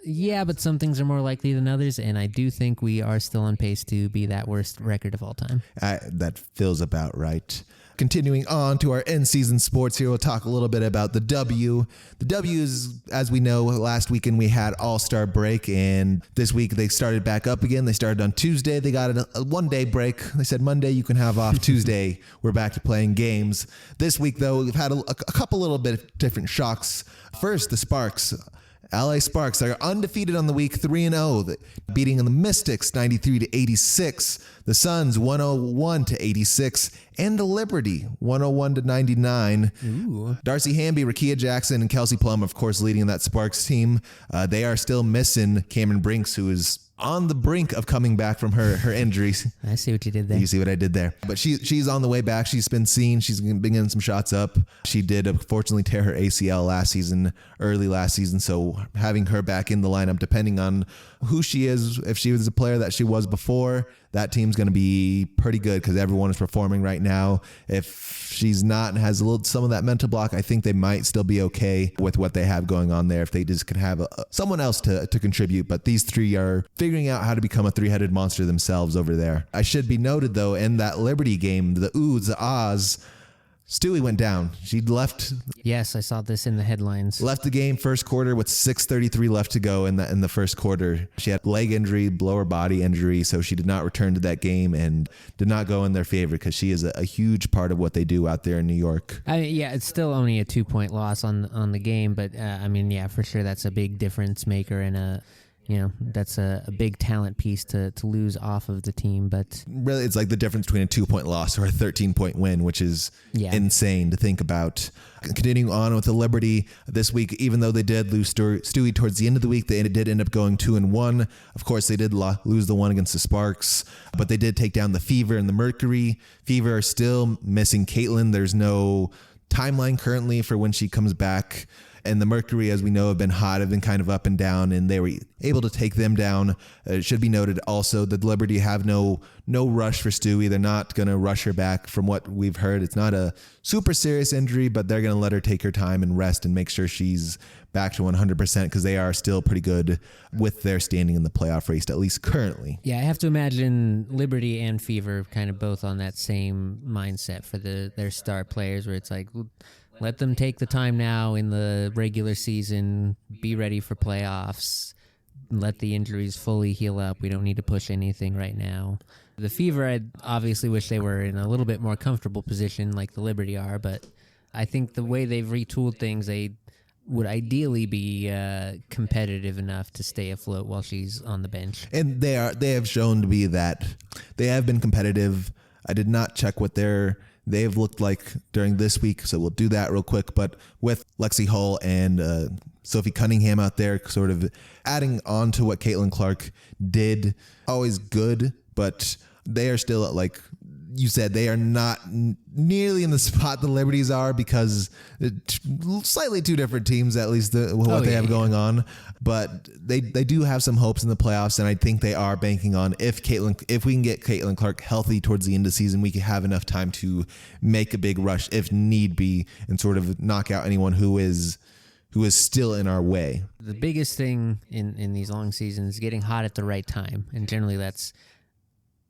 but some things are more likely than others, and I do think we are still on pace to be that worst record of all time. That feels about right. Continuing on to our in-season sports here, we'll talk a little bit about the W. The W is, as we know, last weekend we had All-Star break, and this week they started back up again. They started on Tuesday. They got a one-day break. They said Monday you can have off. Tuesday we're back to playing games. This week, though, we've had a couple little bit of different shocks. First, the Sparks. LA Sparks are undefeated on the week, 3-0, beating the Mystics 93-86, the Suns 101-86, and the Liberty 101-99. Ooh. Darcy Hamby, Rakia Jackson, and Kelsey Plum, of course, leading that Sparks team. They are still missing Cameron Brinks, who is on the brink of coming back from her injuries. I see what you did there. You see what I did there. But she's on the way back. She's been seen. She's been getting some shots up. She did, unfortunately, tear her ACL early last season. So having her back in the lineup, depending on who she is, if she was a player that she was before, that team's going to be pretty good because everyone is performing right now. If she's not and has some of that mental block, I think they might still be okay with what they have going on there if they just could have someone else to contribute. But these three are figuring out how to become a three-headed monster themselves over there. I should be noted, though, in that Liberty game, the oohs, the ahs, Stewie went down. She left Yes, I saw this in the headlines. the game first quarter with 6:33 left to go in the first quarter. She had leg injury, lower body injury, so she did not return to that game and did not go in their favor because she is a huge part of what they do out there in New York. Yeah, it's still only a 2-point loss on the game, but yeah, for sure that's a big difference maker and that's a big talent piece to lose off of the team. But really, it's like the difference between a 2-point loss or a 13-point win, which is insane to think about. Continuing on with the Liberty this week, even though they did lose Stewie towards the end of the week, they did end up going 2-1. Of course, they did lose the one against the Sparks, but they did take down the Fever and the Mercury. Fever are still missing Caitlin. There's no timeline currently for when she comes back. And the Mercury, as we know, have been hot, have been kind of up and down, and they were able to take them down. It should be noted also that the Liberty have no rush for Stewie. They're not going to rush her back from what we've heard. It's not a super serious injury, but they're going to let her take her time and rest and make sure she's back to 100% because they are still pretty good with their standing in the playoff race, at least currently. Yeah, I have to imagine Liberty and Fever kind of both on that same mindset for their star players where it's like, let them take the time now in the regular season, be ready for playoffs, let the injuries fully heal up. We don't need to push anything right now. The Fever, I obviously wish they were in a little bit more comfortable position like the Liberty are, but I think the way they've retooled things, they would ideally be competitive enough to stay afloat while she's on the bench. And they have shown to be that. They have been competitive. I did not check what they've looked like during this week, so we'll do that real quick. But with Lexi Hull and Sophie Cunningham out there sort of adding on to what Caitlin Clark did, always good, but they are still, like you said, they are not nearly in the spot the Liberties are because slightly two different teams, at least what they have going on. But they do have some hopes in the playoffs, and I think they are banking on if we can get Caitlin Clark healthy towards the end of the season, we can have enough time to make a big rush if need be and sort of knock out anyone who is still in our way. The biggest thing in these long seasons is getting hot at the right time, and generally that's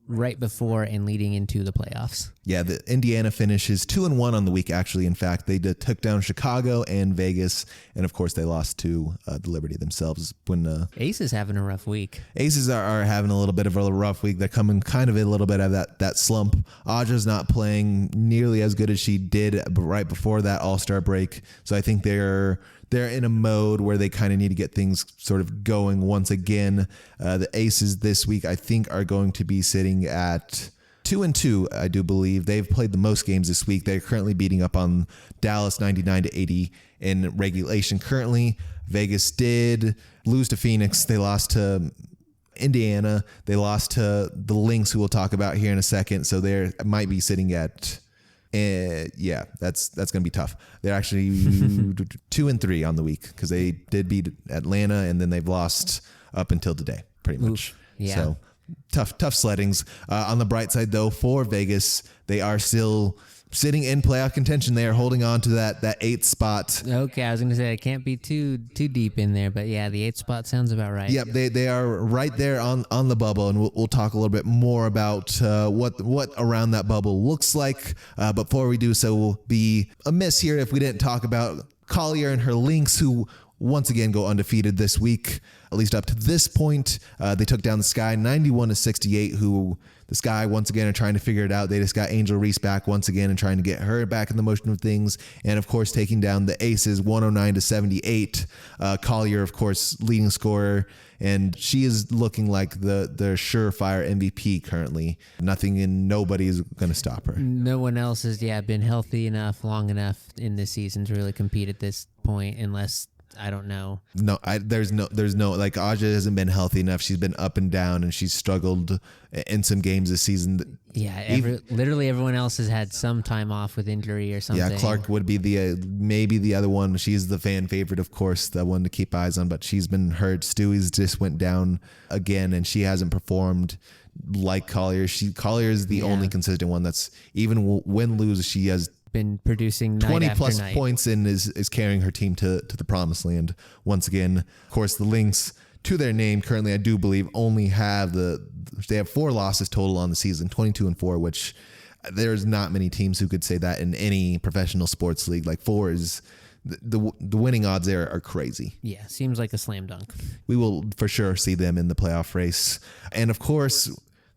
right before and leading into the playoffs. Yeah, the Indiana finishes 2-1 on the week, actually. In fact, they took down Chicago and Vegas, and of course they lost to the Liberty themselves. When Aces having a rough week. Aces are having a little bit of a rough week. They're coming kind of a little bit of that slump. Aja's not playing nearly as good as she did right before that All-Star break, so I think they're in a mode where they kind of need to get things sort of going once again. The Aces this week, I think, are going to be sitting at 2-2, I do believe. They've played the most games this week. They're currently beating up on Dallas 99-80 in regulation. Currently, Vegas did lose to Phoenix. They lost to Indiana. They lost to the Lynx, who we'll talk about here in a second. So they might be sitting at... that's going to be tough. They're actually 2-3 on the week because they did beat Atlanta and then they've lost up until today, pretty much. Oof, yeah. So tough sleddings. On the bright side, though, for Vegas, they are still sitting in playoff contention. They are holding on to that 8th spot. Okay, I was going to say it can't be too deep in there, but yeah, the 8th spot sounds about right. Yep, they are right there on the bubble, and we'll talk a little bit more about what around that bubble looks like. But before we do so, we'll be amiss here if we didn't talk about Collier and her Lynx, who once again go undefeated this week, at least up to this point. They took down the Sky 91-68, who the Sky once again are trying to figure it out. They just got Angel Reese back once again and trying to get her back in the motion of things. And of course, taking down the Aces 109-78. Collier, of course, leading scorer, and she is looking like the surefire MVP currently. Nothing and nobody is going to stop her. No one else has been healthy enough, long enough in this season to really compete at this point, unless I don't know. No, there's no, like, Aja hasn't been healthy enough. She's been up and down, and she's struggled in some games this season. Yeah, literally everyone else has had some time off with injury or something. Yeah, Clark would be maybe the other one. She's the fan favorite, of course, the one to keep eyes on, but she's been hurt. Stewie's just went down again, and she hasn't performed like Collier. Collier is the only consistent one that's, even win-lose, she has been producing 20 night plus after night. points and is carrying her team to the promised land once again. Of course, the Lynx, to their name, currently I do believe only have they have 4 losses total on the season, 22-4, which There's not many teams who could say that in any professional sports league. Like 4 is the winning odds there are crazy. Yeah, seems like a slam dunk. We will for sure see them in the playoff race. And of course,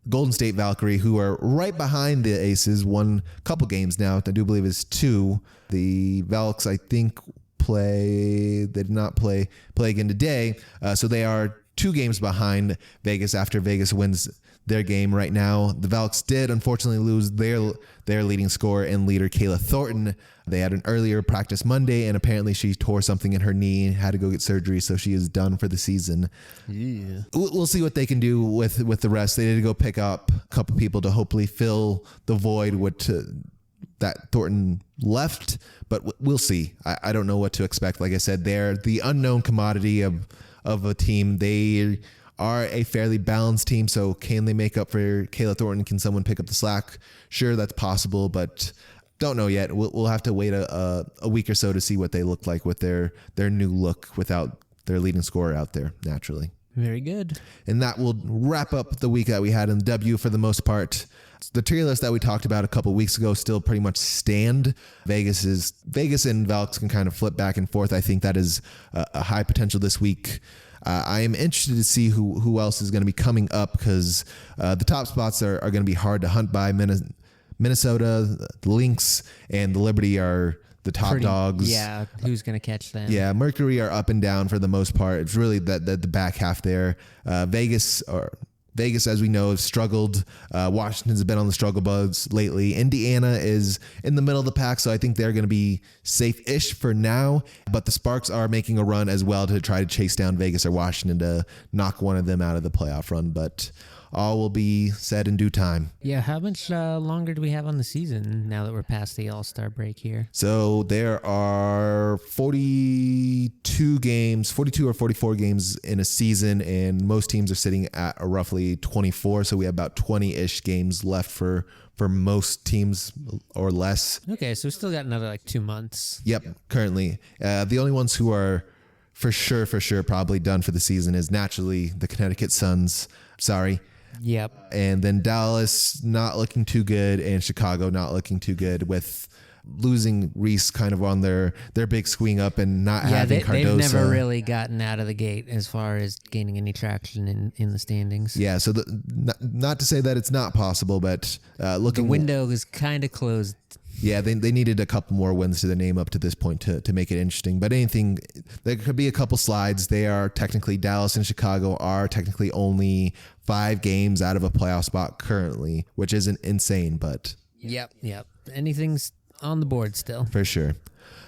Golden State Valkyrie, who are right behind the Aces, won a couple games now. I do believe it's 2. The Valks, I think, they did not play again today. So they are 2 games behind Vegas after Vegas wins their game right now. The Valks did unfortunately lose their leading scorer and leader, Kayla Thornton. They had an earlier practice Monday, and apparently she tore something in her knee, had to go get surgery, so she is done for the season. Yeah. We'll see what they can do with the rest. They did go pick up a couple people to hopefully fill the void that Thornton left, but we'll see. I don't know what to expect. Like I said, they're the unknown commodity of a team. They are a fairly balanced team, so can they make up for Kayla Thornton? Can someone pick up the slack? Sure, that's possible, but don't know yet. We'll have to wait a week or so to see what they look like with their new look without their leading scorer out there, naturally. Very good. And that will wrap up the week that we had in the W for the most part. The tier list that we talked about a couple weeks ago still pretty much stand. Vegas and Valks can kind of flip back and forth. I think that is a high potential this week. I am interested to see who else is going to be coming up, because the top spots are going to be hard to hunt by. Minnesota, the Lynx, and the Liberty are the top dogs. Yeah, who's going to catch them? Yeah, Mercury are up and down for the most part. It's really the back half there. Vegas, as we know, has struggled. Washington's been on the struggle bus lately. Indiana is in the middle of the pack, so I think they're going to be safe-ish for now. But the Sparks are making a run as well to try to chase down Vegas or Washington to knock one of them out of the playoff run. But all will be said in due time. Yeah, how much longer do we have on the season now that we're past the All-Star break here? So there are 42 or 44 games in a season, and most teams are sitting at roughly 24. So we have about 20-ish games left for most teams or less. Okay, so we still got another 2 months. Yep, currently. The only ones who are for sure probably done for the season is naturally the Connecticut Suns. Sorry. Yep. And then Dallas not looking too good, and Chicago not looking too good, with losing Reese kind of on their big swing up and not having Cardoso. They've never really gotten out of the gate as far as gaining any traction in the standings. Yeah, so not to say that it's not possible, but looking... The window is kind of closed. Yeah, they needed a couple more wins to their name up to this point to make it interesting. But there could be a couple slides. They are technically, Dallas and Chicago are technically only 5 games out of a playoff spot currently, which isn't insane, but... Yep. Anything's on the board still. For sure.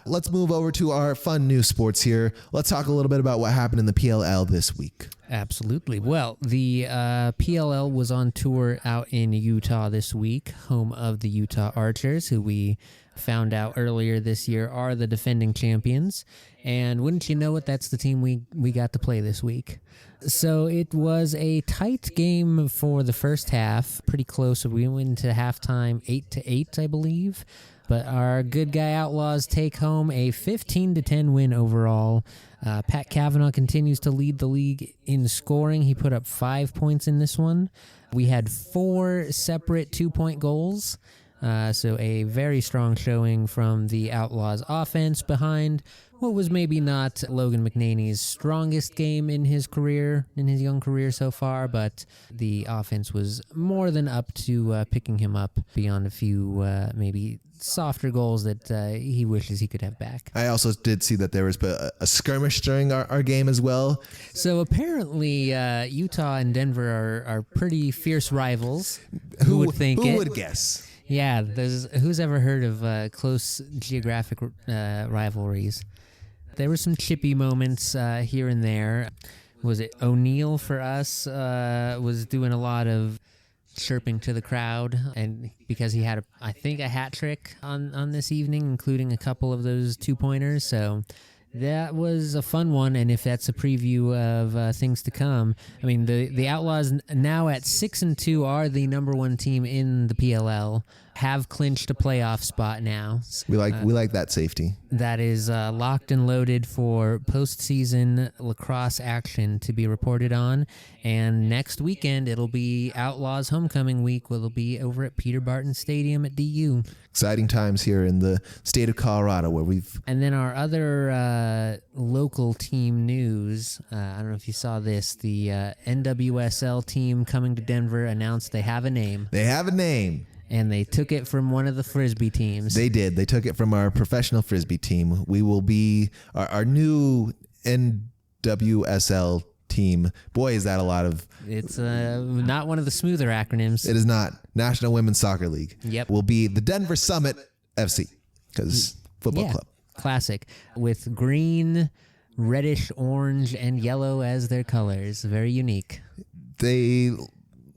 Let's move over to our fun news sports here. Let's talk a little bit about what happened in the PLL this week. Absolutely. Well, the PLL was on tour out in Utah this week, home of the Utah Archers, who we found out earlier this year are the defending champions. And wouldn't you know it, that's the team we got to play this week. So it was a tight game for the first half, pretty close. We went into halftime 8-8, I believe. But our good guy Outlaws take home a 15-10 win overall. Pat Cavanaugh continues to lead the league in scoring. He put up 5 points in this one. We had 4 separate 2-point goals. So a very strong showing from the Outlaws offense behind what was maybe not Logan McNaney's strongest game in his young career so far, but the offense was more than up to picking him up beyond a few maybe softer goals that he wishes he could have back. I also did see that there was a skirmish during our game as well. So apparently Utah and Denver are pretty fierce rivals. Who would think it? Who would guess? Yeah, who's ever heard of close geographic rivalries? There were some chippy moments here and there. Was it O'Neal for us was doing a lot of chirping to the crowd, and because he had a hat trick on this evening, including a couple of those 2-pointers. So That was a fun one, and if that's a preview of things to come, I mean, the Outlaws now at 6-2 are the number one team in the PLL, have clinched a playoff spot now. We like that safety. That is locked and loaded for postseason lacrosse action to be reported on, and next weekend it'll be Outlaws homecoming week. It'll be over at Peter Barton Stadium at DU. Exciting times here in the state of Colorado where we've... And then our other local team news, I don't know if you saw this, the NWSL team coming to Denver announced they have a name. They have a name. And they took it from one of the Frisbee teams. They did. They took it from our professional Frisbee team. We will be our new NWSL team. Boy, is that a lot of... It's not one of the smoother acronyms. It is not. National Women's Soccer League. Yep. Will be the Denver Summit FC because football club. Classic. With green, reddish, orange, and yellow as their colors. Very unique. They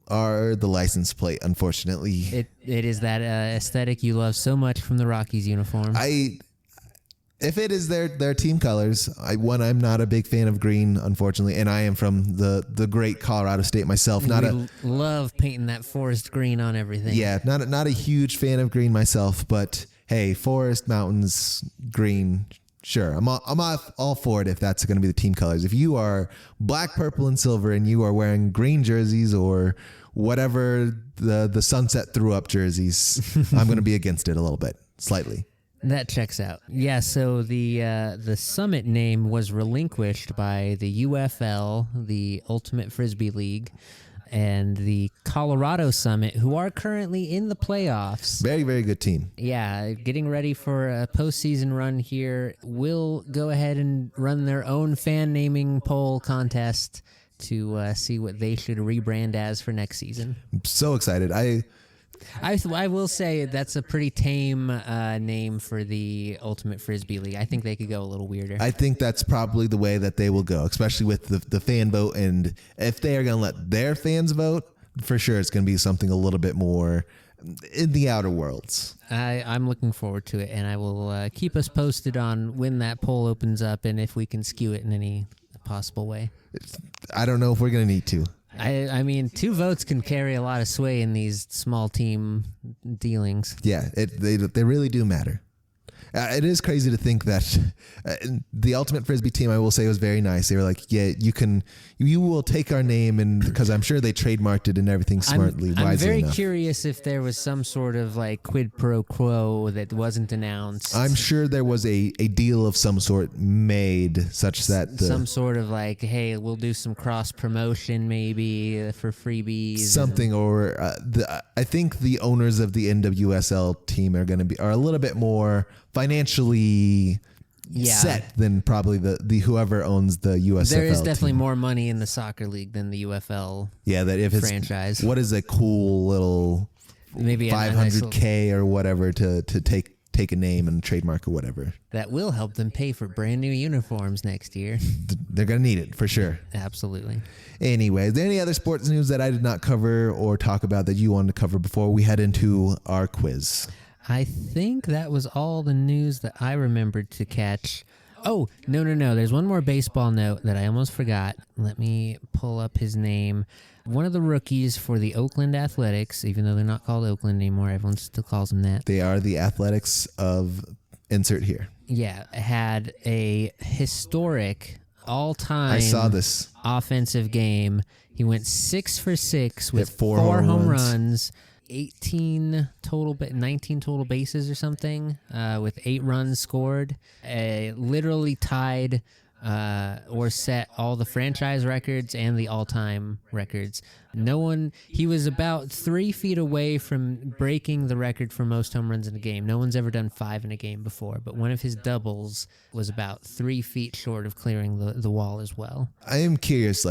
are the license plate, unfortunately. It is that aesthetic you love so much from the Rockies uniform. If it is their team colors, I'm not a big fan of green, unfortunately, and I am from the great Colorado State myself. Love painting that forest green on everything. Yeah, not a huge fan of green myself, but hey, forest, mountains, green, sure. I'm all for it if that's going to be the team colors. If you are black, purple, and silver, and you are wearing green jerseys or whatever the sunset threw up jerseys, I'm going to be against it a little bit, slightly. That checks out. Yeah, so the Summit name was relinquished by the UFL, the Ultimate Frisbee League, and the Colorado Summit, who are currently in the playoffs. Very, very good team. Yeah, getting ready for a postseason run here. Will go ahead and run their own fan naming poll contest to see what they should rebrand as for next season. I'm so excited. I will say that's a pretty tame name for the Ultimate Frisbee League. I think they could go a little weirder. I think that's probably the way that they will go, especially with the fan vote. And if they are going to let their fans vote, for sure it's going to be something a little bit more in the outer worlds. I'm looking forward to it, and I will keep us posted on when that poll opens up and if we can skew it in any possible way. I don't know if we're going to need to. I mean, 2 votes can carry a lot of sway in these small team dealings. Yeah, they really do matter. It is crazy to think that the Ultimate Frisbee team, I will say, was very nice. They were like, yeah, you will take our name, and because I'm sure they trademarked it and everything smartly. I'm very enough. curious if there was some sort of like quid pro quo that wasn't announced. I'm sure there was a deal of some sort made such that some sort of like, hey, we'll do some cross promotion maybe for freebies. Something, or I think the owners of the NWSL team are a little bit more financially set than probably the whoever owns the USFL. There is definitely team. more money in the soccer league than the UFL. Yeah, that if it's franchise. What is a cool little maybe $500K or whatever to take a name and trademark or whatever. That will help them pay for brand new uniforms next year. They're gonna need it for sure. Absolutely. Anyway, is there any other sports news that I did not cover or talk about that you wanted to cover before we head into our quiz? I think that was all the news that I remembered to catch. Oh, no. There's one more baseball note that I almost forgot. Let me pull up his name. One of the rookies for the Oakland Athletics, even though they're not called Oakland anymore, everyone still calls them that. They are the Athletics of insert here. Yeah, had a historic all-time I saw this offensive game. He went 6 for 6 with hit 4 home runs. 19 total bases or something, with 8 runs scored. Literally tied or set all the franchise records and the all-time records. He was about 3 feet away from breaking the record for most home runs in a game. No one's ever done 5 in a game before, but one of his doubles was about 3 feet short of clearing the wall as well. I am curious,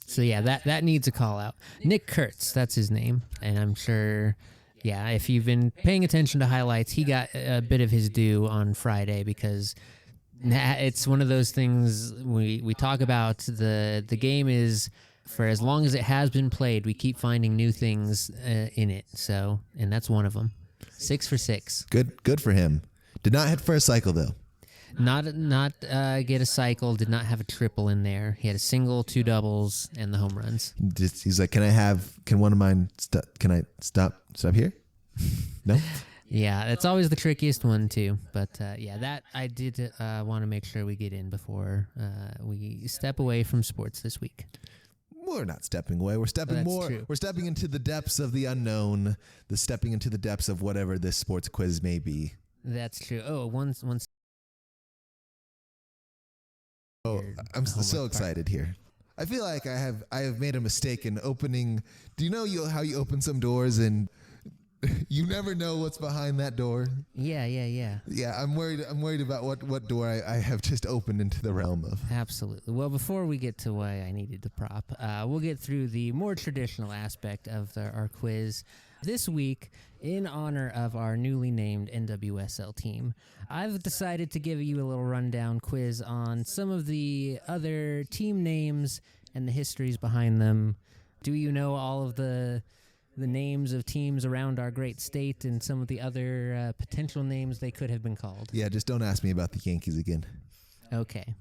So yeah, that needs a call out. Nick Kurtz, that's his name, and I'm sure, yeah, if you've been paying attention to highlights, he got a bit of his due on Friday because it's one of those things we talk about. The game is, for as long as it has been played, we keep finding new things in it. So, and that's one of them. 6 for 6. Good for him. Did not hit for a cycle though. Not get a cycle, did not have a triple in there. He had a single, 2 doubles, and the home runs. He's like, can one of mine, can I stop here? No? Yeah, that's always the trickiest one, too. But, that I did want to make sure we get in before we step away from sports this week. We're not stepping away. We're stepping more. True. We're stepping into the depths of the unknown, stepping into the depths of whatever this sports quiz may be. That's true. Oh, one. Oh, I'm so excited here. I feel like I have made a mistake in opening. Do you know how you open some doors and you never know what's behind that door? Yeah. Yeah, I'm worried about what door I have just opened into the realm of. Absolutely. Well, before we get to why I needed the prop, we'll get through the more traditional aspect of our quiz. This week, in honor of our newly named NWSL team, I've decided to give you a little rundown quiz on some of the other team names and the histories behind them. Do you know all of the names of teams around our great state and some of the other potential names they could have been called? Yeah, just don't ask me about the Yankees again. Okay.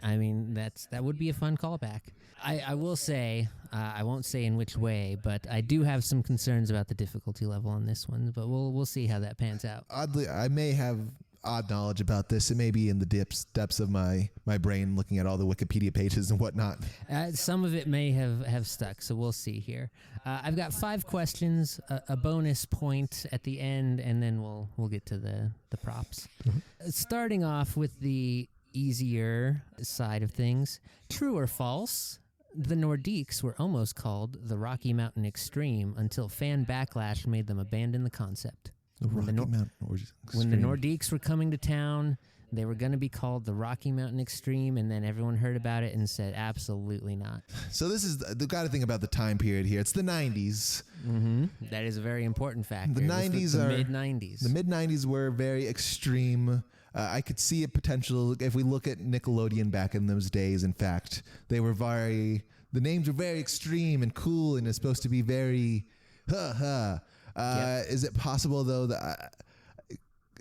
I mean, that would be a fun callback. I will say, I won't say in which way, but I do have some concerns about the difficulty level on this one, but we'll see how that pans out. Oddly, I may have odd knowledge about this. It may be in the depths of my brain looking at all the Wikipedia pages and whatnot. Some of it may have stuck, so we'll see here. I've got 5 questions, a bonus point at the end, and then we'll get to the props. Mm-hmm. Starting off with the easier side of things, true or false? The Nordiques were almost called the Rocky Mountain Extreme until fan backlash made them abandon the concept. When the Nordiques were coming to town, they were going to be called the Rocky Mountain Extreme, and then everyone heard about it and said, absolutely not. So this is the got to think about the time period here. It's the 90s. Mm-hmm. That is a very important factor. The 90s are mid-90s. The mid-90s were very extreme. I could see a potential if we look at Nickelodeon back in those days. In fact, the names were very extreme and cool, and it's supposed to be very Yep. Is it possible though that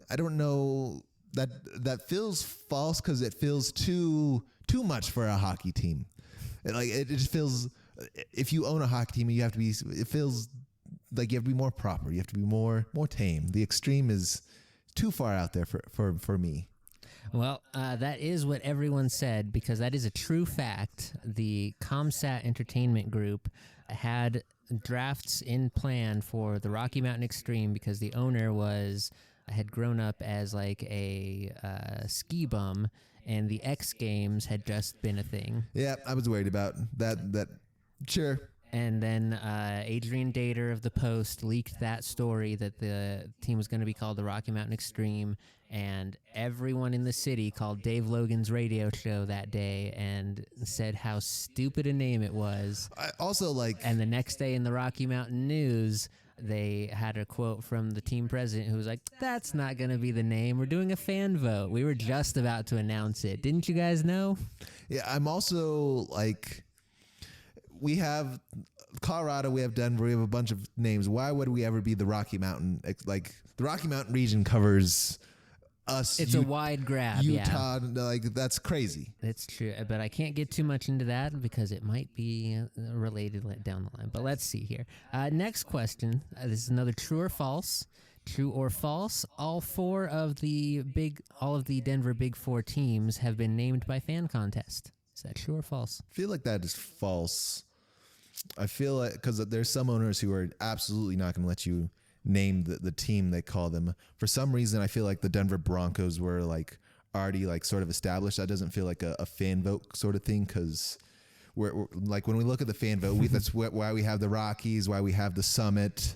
I don't know that feels false because it feels too much for a hockey team. It just feels, if you own a hockey team, it feels like you have to be more proper. You have to be more tame. The extreme is too far out there for me. Well, that is what everyone said, because that is a true fact. The ComSat Entertainment Group had drafts in plan for the Rocky Mountain Extreme because the owner had grown up as like a ski bum, and the X Games had just been a thing. Yeah, I was worried about that. Sure. And then Adrian Dater of the Post leaked that story that the team was going to be called the Rocky Mountain Extreme, and everyone in the city called Dave Logan's radio show that day and said how stupid a name it was. And the next day in the Rocky Mountain News, they had a quote from the team president who was like, "That's not going to be the name. We're doing a fan vote. We were just about to announce it. Didn't you guys know?" Yeah, I'm also like, we have Colorado, we have Denver, we have a bunch of names. Why would we ever be the Rocky Mountain? Like, the Rocky Mountain region covers us. It's a wide grab. Utah, like, that's crazy. That's true, but I can't get too much into that because it might be related down the line. But let's see here. Next question. This is another true or false. True or false? All of the Denver Big Four teams have been named by fan contest. Is that true or false? I feel like that is false. I feel like, because there's some owners who are absolutely not going to let you name the team they call them. For some reason, I feel like the Denver Broncos were like already like sort of established. That doesn't feel like a fan vote sort of thing, because we're like, when we look at the fan vote, that's why we have the Rockies, why we have the Summit.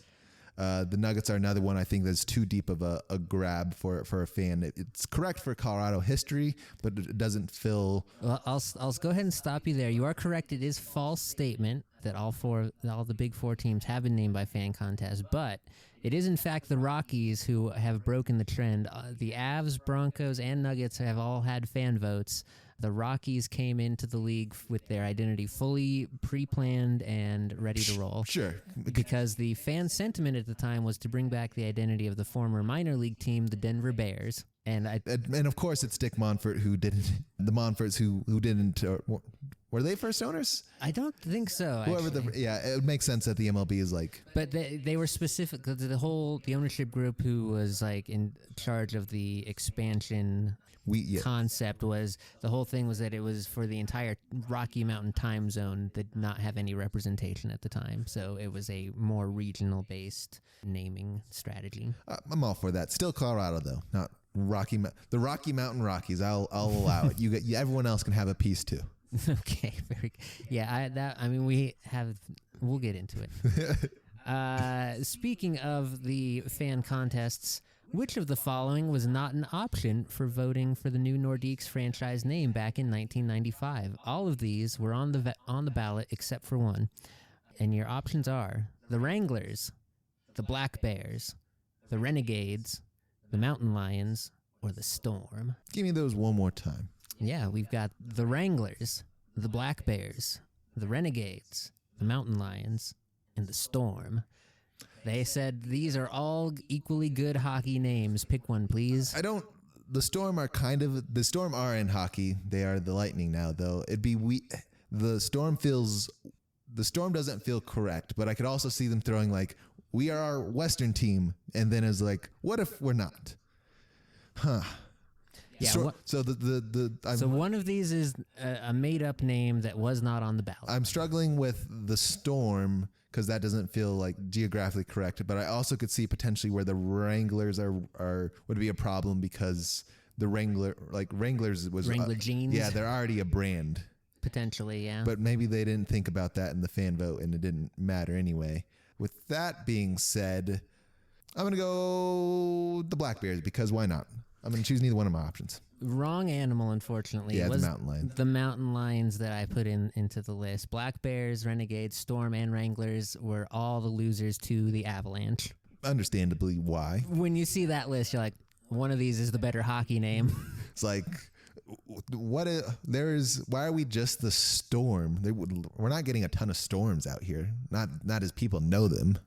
The Nuggets are another one I think that's too deep of a grab for a fan. It's correct for Colorado history, but it doesn't feel... Well, I'll go ahead and stop you there. You are correct. It is a false statement that all the Big Four teams have been named by fan contest, but it is in fact the Rockies who have broken the trend. The Avs, Broncos, and Nuggets have all had fan votes. The Rockies came into the league with their identity fully pre-planned and ready to roll. Sure. Because the fan sentiment at the time was to bring back the identity of the former minor league team, the Denver Bears. And of course it's Dick Monfort who didn't. The Monforts who didn't. Were they first owners? I don't think so. Whoever it would make sense that the MLB is like. But they were specific. The ownership group who was like in charge of the expansion concept was the whole thing was that it was for the entire Rocky Mountain time zone that did not have any representation at the time. So it was a more regional based naming strategy. I'm all for that. Still Colorado though, not the Rocky Mountain Rockies. I'll allow it. Everyone else can have a piece too. Okay, very good. Yeah, we'll get into it. Speaking of the fan contests, which of the following was not an option for voting for the new Nordiques franchise name back in 1995? All of these were on the ballot except for one. And your options are the Wranglers, the Black Bears, the Renegades, the Mountain Lions, or the Storm. Give me those one more time. Yeah, we've got the Wranglers, the Black Bears, the Renegades, the Mountain Lions, and the Storm. They said these are all equally good hockey names. Pick one, please. The Storm are in hockey. They are the Lightning now, though. The Storm doesn't feel correct, but I could also see them throwing like, we are our Western team, and then it's like, what if we're not? Huh. Yeah. So one of these is a made-up name that was not on the ballot. I'm struggling with the Storm because that doesn't feel like geographically correct. But I also could see potentially where the Wranglers would be a problem because the Wranglers was Wrangler jeans. Yeah, they're already a brand. Potentially, yeah. But maybe they didn't think about that in the fan vote, and it didn't matter anyway. With that being said, I'm gonna go the Black Bears because why not? I'm going to choose neither one of my options. Wrong animal, unfortunately. Yeah, it was the Mountain Lions. The Mountain Lions that I put into the list. Black Bears, Renegades, Storm, and Wranglers were all the losers to the Avalanche. Understandably, why? When you see that list, you're like, one of these is the better hockey name. It's like, why are we just the Storm? We're not getting a ton of Storms out here. Not as people know them.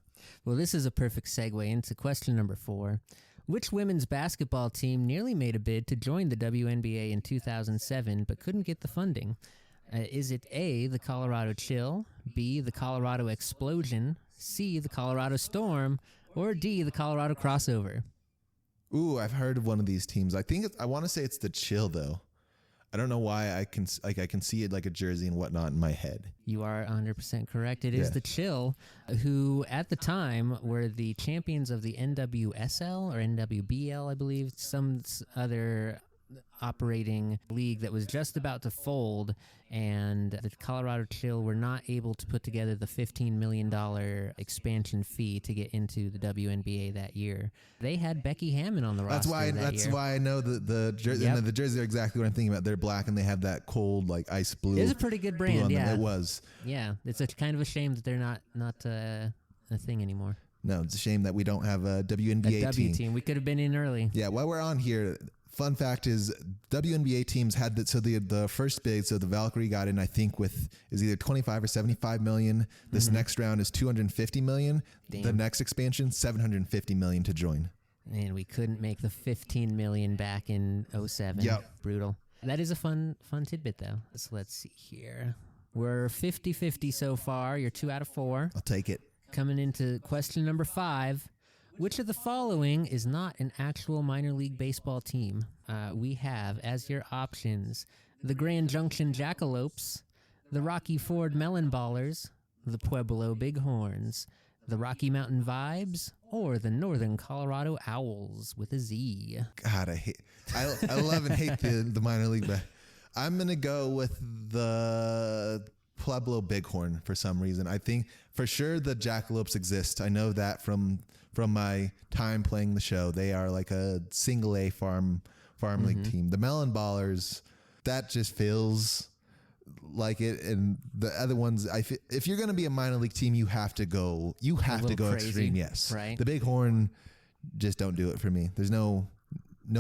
Well, this is a perfect segue into question number 4. Which women's basketball team nearly made a bid to join the WNBA in 2007 but couldn't get the funding? Is it A, the Colorado Chill, B, the Colorado Explosion, C, the Colorado Storm, or D, the Colorado Crossover? Ooh, I've heard of one of these teams. I want to say it's the Chill though. I don't know why I can see it like a jersey and whatnot in my head. You are 100% correct. It is the Chill, who at the time were the champions of the NWSL or NWBL, I believe, some other operating league that was just about to fold, and the Colorado Chill were not able to put together the $15 million expansion fee to get into the WNBA that year. They had Becky Hammon on the roster. That's why I know the jerseys are exactly what I'm thinking about. They're black and they have that cold like ice blue. It's a pretty good brand, yeah. It was. Yeah, it's a kind of a shame that they're not a thing anymore. No, it's a shame that we don't have a WNBA team. We could have been in early. Yeah, while we're on here, fun fact is WNBA teams had the first bid, so the Valkyrie got in, I think, is either 25 or 75 million. This next round is 250 million. Damn. The next expansion, 750 million to join. And we couldn't make the 15 million back in 07. Yep. Brutal. That is a fun tidbit, though. So let's see here. We're 50-50 so far. You're 2 out of 4. I'll take it. Coming into question number 5. Which of the following is not an actual minor league baseball team? We have as your options the Grand Junction Jackalopes, the Rocky Ford Melon Ballers, the Pueblo Bighorns, the Rocky Mountain Vibes, or the Northern Colorado Owls with a Z. God, I love and hate the minor league, but I'm going to go with the Pueblo Bighorn for some reason. I think for sure the Jackalopes exist. I know that from my time playing the show. They are like a single A farm league team. The Melon Ballers, that just feels like it. And the other ones, if you're going to be a minor league team, you have to go crazy. Extreme. Yes. Right. The Bighorn, just don't do it for me. There's no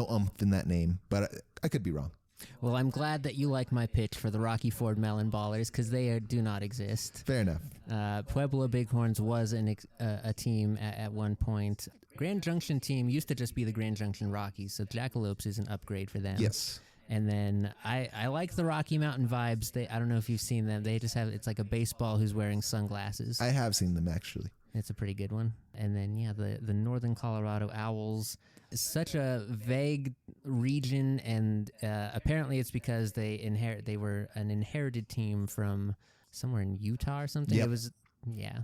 umph in that name, but I could be wrong. Well, I'm glad that you like my pitch for the Rocky Ford Melon Ballers because they do not exist. Fair enough. Pueblo Bighorns was a team at one point. Grand Junction team used to just be the Grand Junction Rockies, so Jackalopes is an upgrade for them. Yes. And then I like the Rocky Mountain Vibes. I don't know if you've seen them. They just have, it's like a baseball who's wearing sunglasses. I have seen them, actually. It's a pretty good one. And then, yeah, the Northern Colorado Owls. Such a vague region, and apparently it's because they were an inherited team from somewhere in Utah or something. Yep. It was, yeah.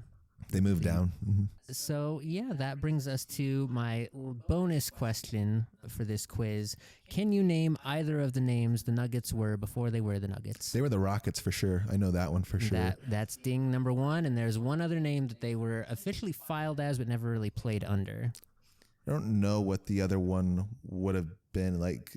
They moved down. Mm-hmm. So, yeah, that brings us to my bonus question for this quiz. Can you name either of the names the Nuggets were before they were the Nuggets? They were the Rockets for sure. I know that one for sure. That's ding number one, and there's one other name that they were officially filed as but never really played under. I don't know what the other one would have been. Like,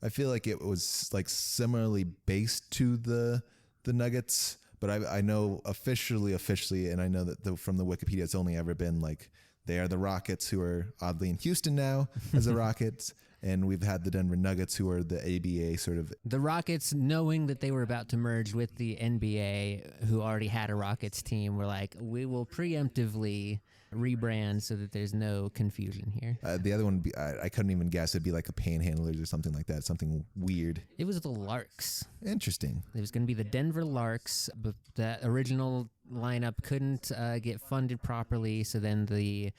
I feel like it was like similarly based to the Nuggets, but I know officially, and I know that from the Wikipedia, it's only ever been like they are the Rockets, who are oddly in Houston now as the Rockets, and we've had the Denver Nuggets, who are the ABA sort of. The Rockets, knowing that they were about to merge with the NBA, who already had a Rockets team, were like, we will preemptively rebrand so that there's no confusion here. The other one would be, I couldn't even guess. It'd be like a Panhandlers or something like that, something weird. It was the Larks. Interesting. It was going to be the Denver Larks, but that original lineup couldn't get funded properly, so then the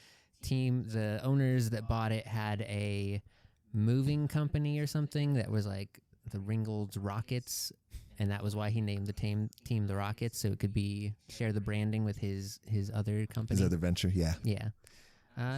owners that bought it had a moving company or something that was like the Ringgold's Rockets, and that was why he named the team the Rockets, so it could share the branding with his other company. His other venture, yeah. Yeah.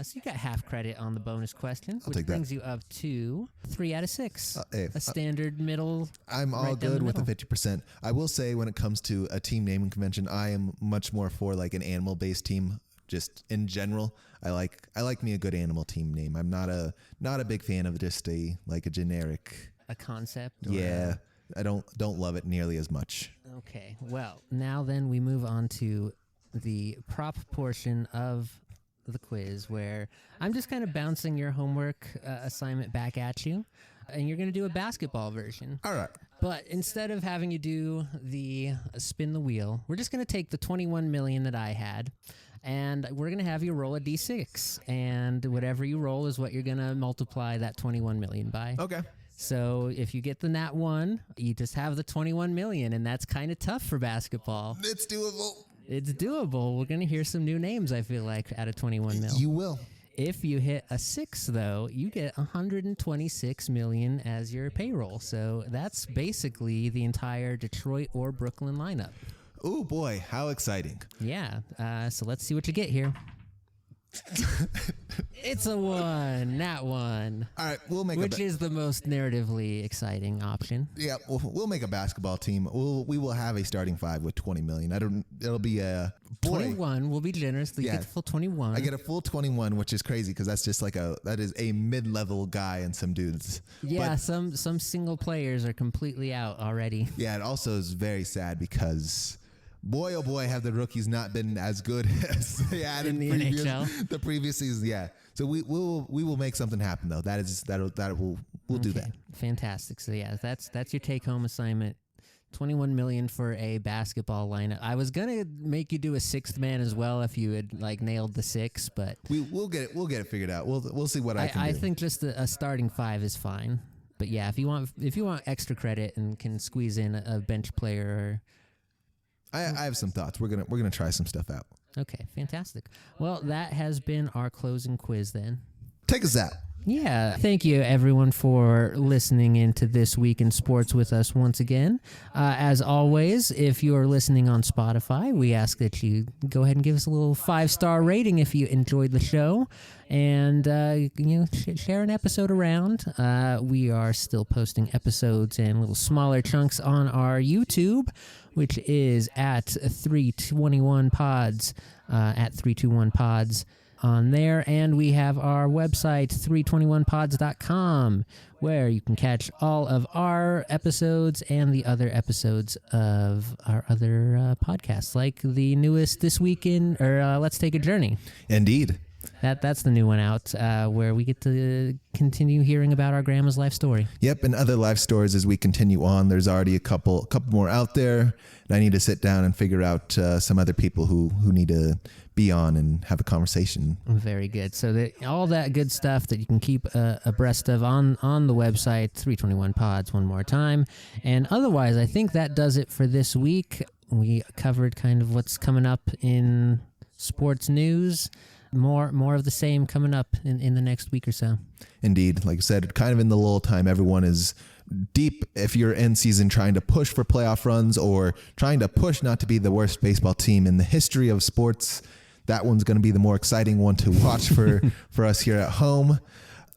So you got half credit on the bonus question, which take brings that. you up to 3 out of 6. A standard middle. I'm all right down good the with the middle. 50%. I will say when it comes to a team naming convention, I am much more for like an animal-based team. Just in general, I like me a good animal team name. I'm not a big fan of just a generic. A concept? Yeah. I don't love it nearly as much. Okay. Well, now then we move on to the prop portion of the quiz, where I'm just kind of bouncing your homework assignment back at you, and you're going to do a basketball version. All right. But instead of having you do the spin the wheel, we're just going to take the 21 million that I had, and we're going to have you roll a d6, and whatever you roll is what you're going to multiply that 21 million by. Okay. So if you get the nat 1, you just have the 21 million, and that's kind of tough for basketball. It's doable. It's doable. We're going to hear some new names, I feel like, out of 21 mil. You will. If you hit a 6, though, you get 126 million as your payroll. So that's basically the entire Detroit or Brooklyn lineup. Oh boy, how exciting. Yeah. So let's see what you get here. It's a 1, nat 1. All right, we'll make which is the most narratively exciting option. Yeah, we'll make a basketball team. We will have a starting 5 with 20 million. It'll be a 21. We'll be generous. You get the full 21. I get a full 21, which is crazy because that's just that is a mid-level guy and some dudes. Yeah, but, some single players are completely out already. Yeah, it also is very sad because boy, oh boy, have the rookies not been as good as they had in the NHL. The previous season. Yeah, so we will make something happen though. We'll do that. Fantastic. So yeah, that's your take-home assignment. 21 million for a basketball lineup. I was gonna make you do a 6th man as well if you had nailed the 6, but we'll get it figured out. We'll see what I can do. I think just a starting 5 is fine. But yeah, if you want extra credit and can squeeze in a bench player. I have some thoughts. We're gonna try some stuff out. Okay, fantastic. Well, that has been our closing quiz then. Take us out. Yeah, thank you everyone for listening into This Week in Sports with us once again. As always, if you're listening on Spotify, we ask that you go ahead and give us a little 5-star rating if you enjoyed the show, and share an episode around. We are still posting episodes in little smaller chunks on our YouTube, which is at 321 Pods, at 321 Pods. On there, and we have our website 321pods.com, where you can catch all of our episodes and the other episodes of our other podcasts, like the newest This Week in Let's Take a Journey. Indeed. That's the new one out, where we get to continue hearing about our grandma's life story. Yep, and other life stories as we continue on. There's already a couple more out there, and I need to sit down and figure out some other people who need to be on and have a conversation. Very good. So all that good stuff that you can keep abreast of on the website, 321 Pods, one more time. And otherwise, I think that does it for this week. We covered kind of what's coming up in sports news. More of the same coming up in the next week or so. Indeed. Like I said, kind of in the lull time, everyone is deep if you're in season trying to push for playoff runs or trying to push not to be the worst baseball team in the history of sports. That one's going to be the more exciting one to watch for us here at home.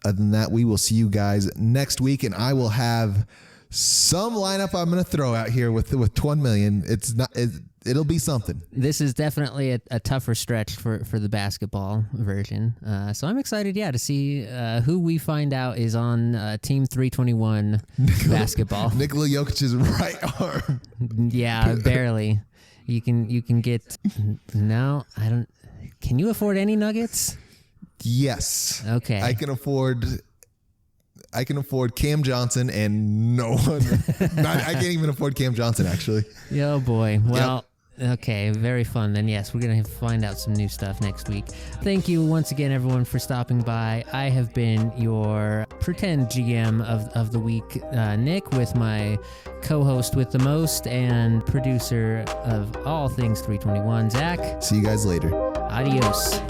Other than that, we will see you guys next week, and I will have some lineup I'm going to throw out here with 1 million. It'll be something. This is definitely a tougher stretch for the basketball version. So I'm excited, to see who we find out is on Team 321 basketball. Nikola Jokic's right arm. Yeah, barely. You can get no. I don't. Can you afford any Nuggets? Yes. Okay. I can afford Cam Johnson and no one. I can't even afford Cam Johnson, actually. Oh boy. Well. Yep. Okay, very fun. Then yes, we're going to find out some new stuff next week. Thank you once again, everyone, for stopping by. I have been your pretend GM of the week, Nick, with my co-host with the most and producer of all things 321, Zach. See you guys later. Adios.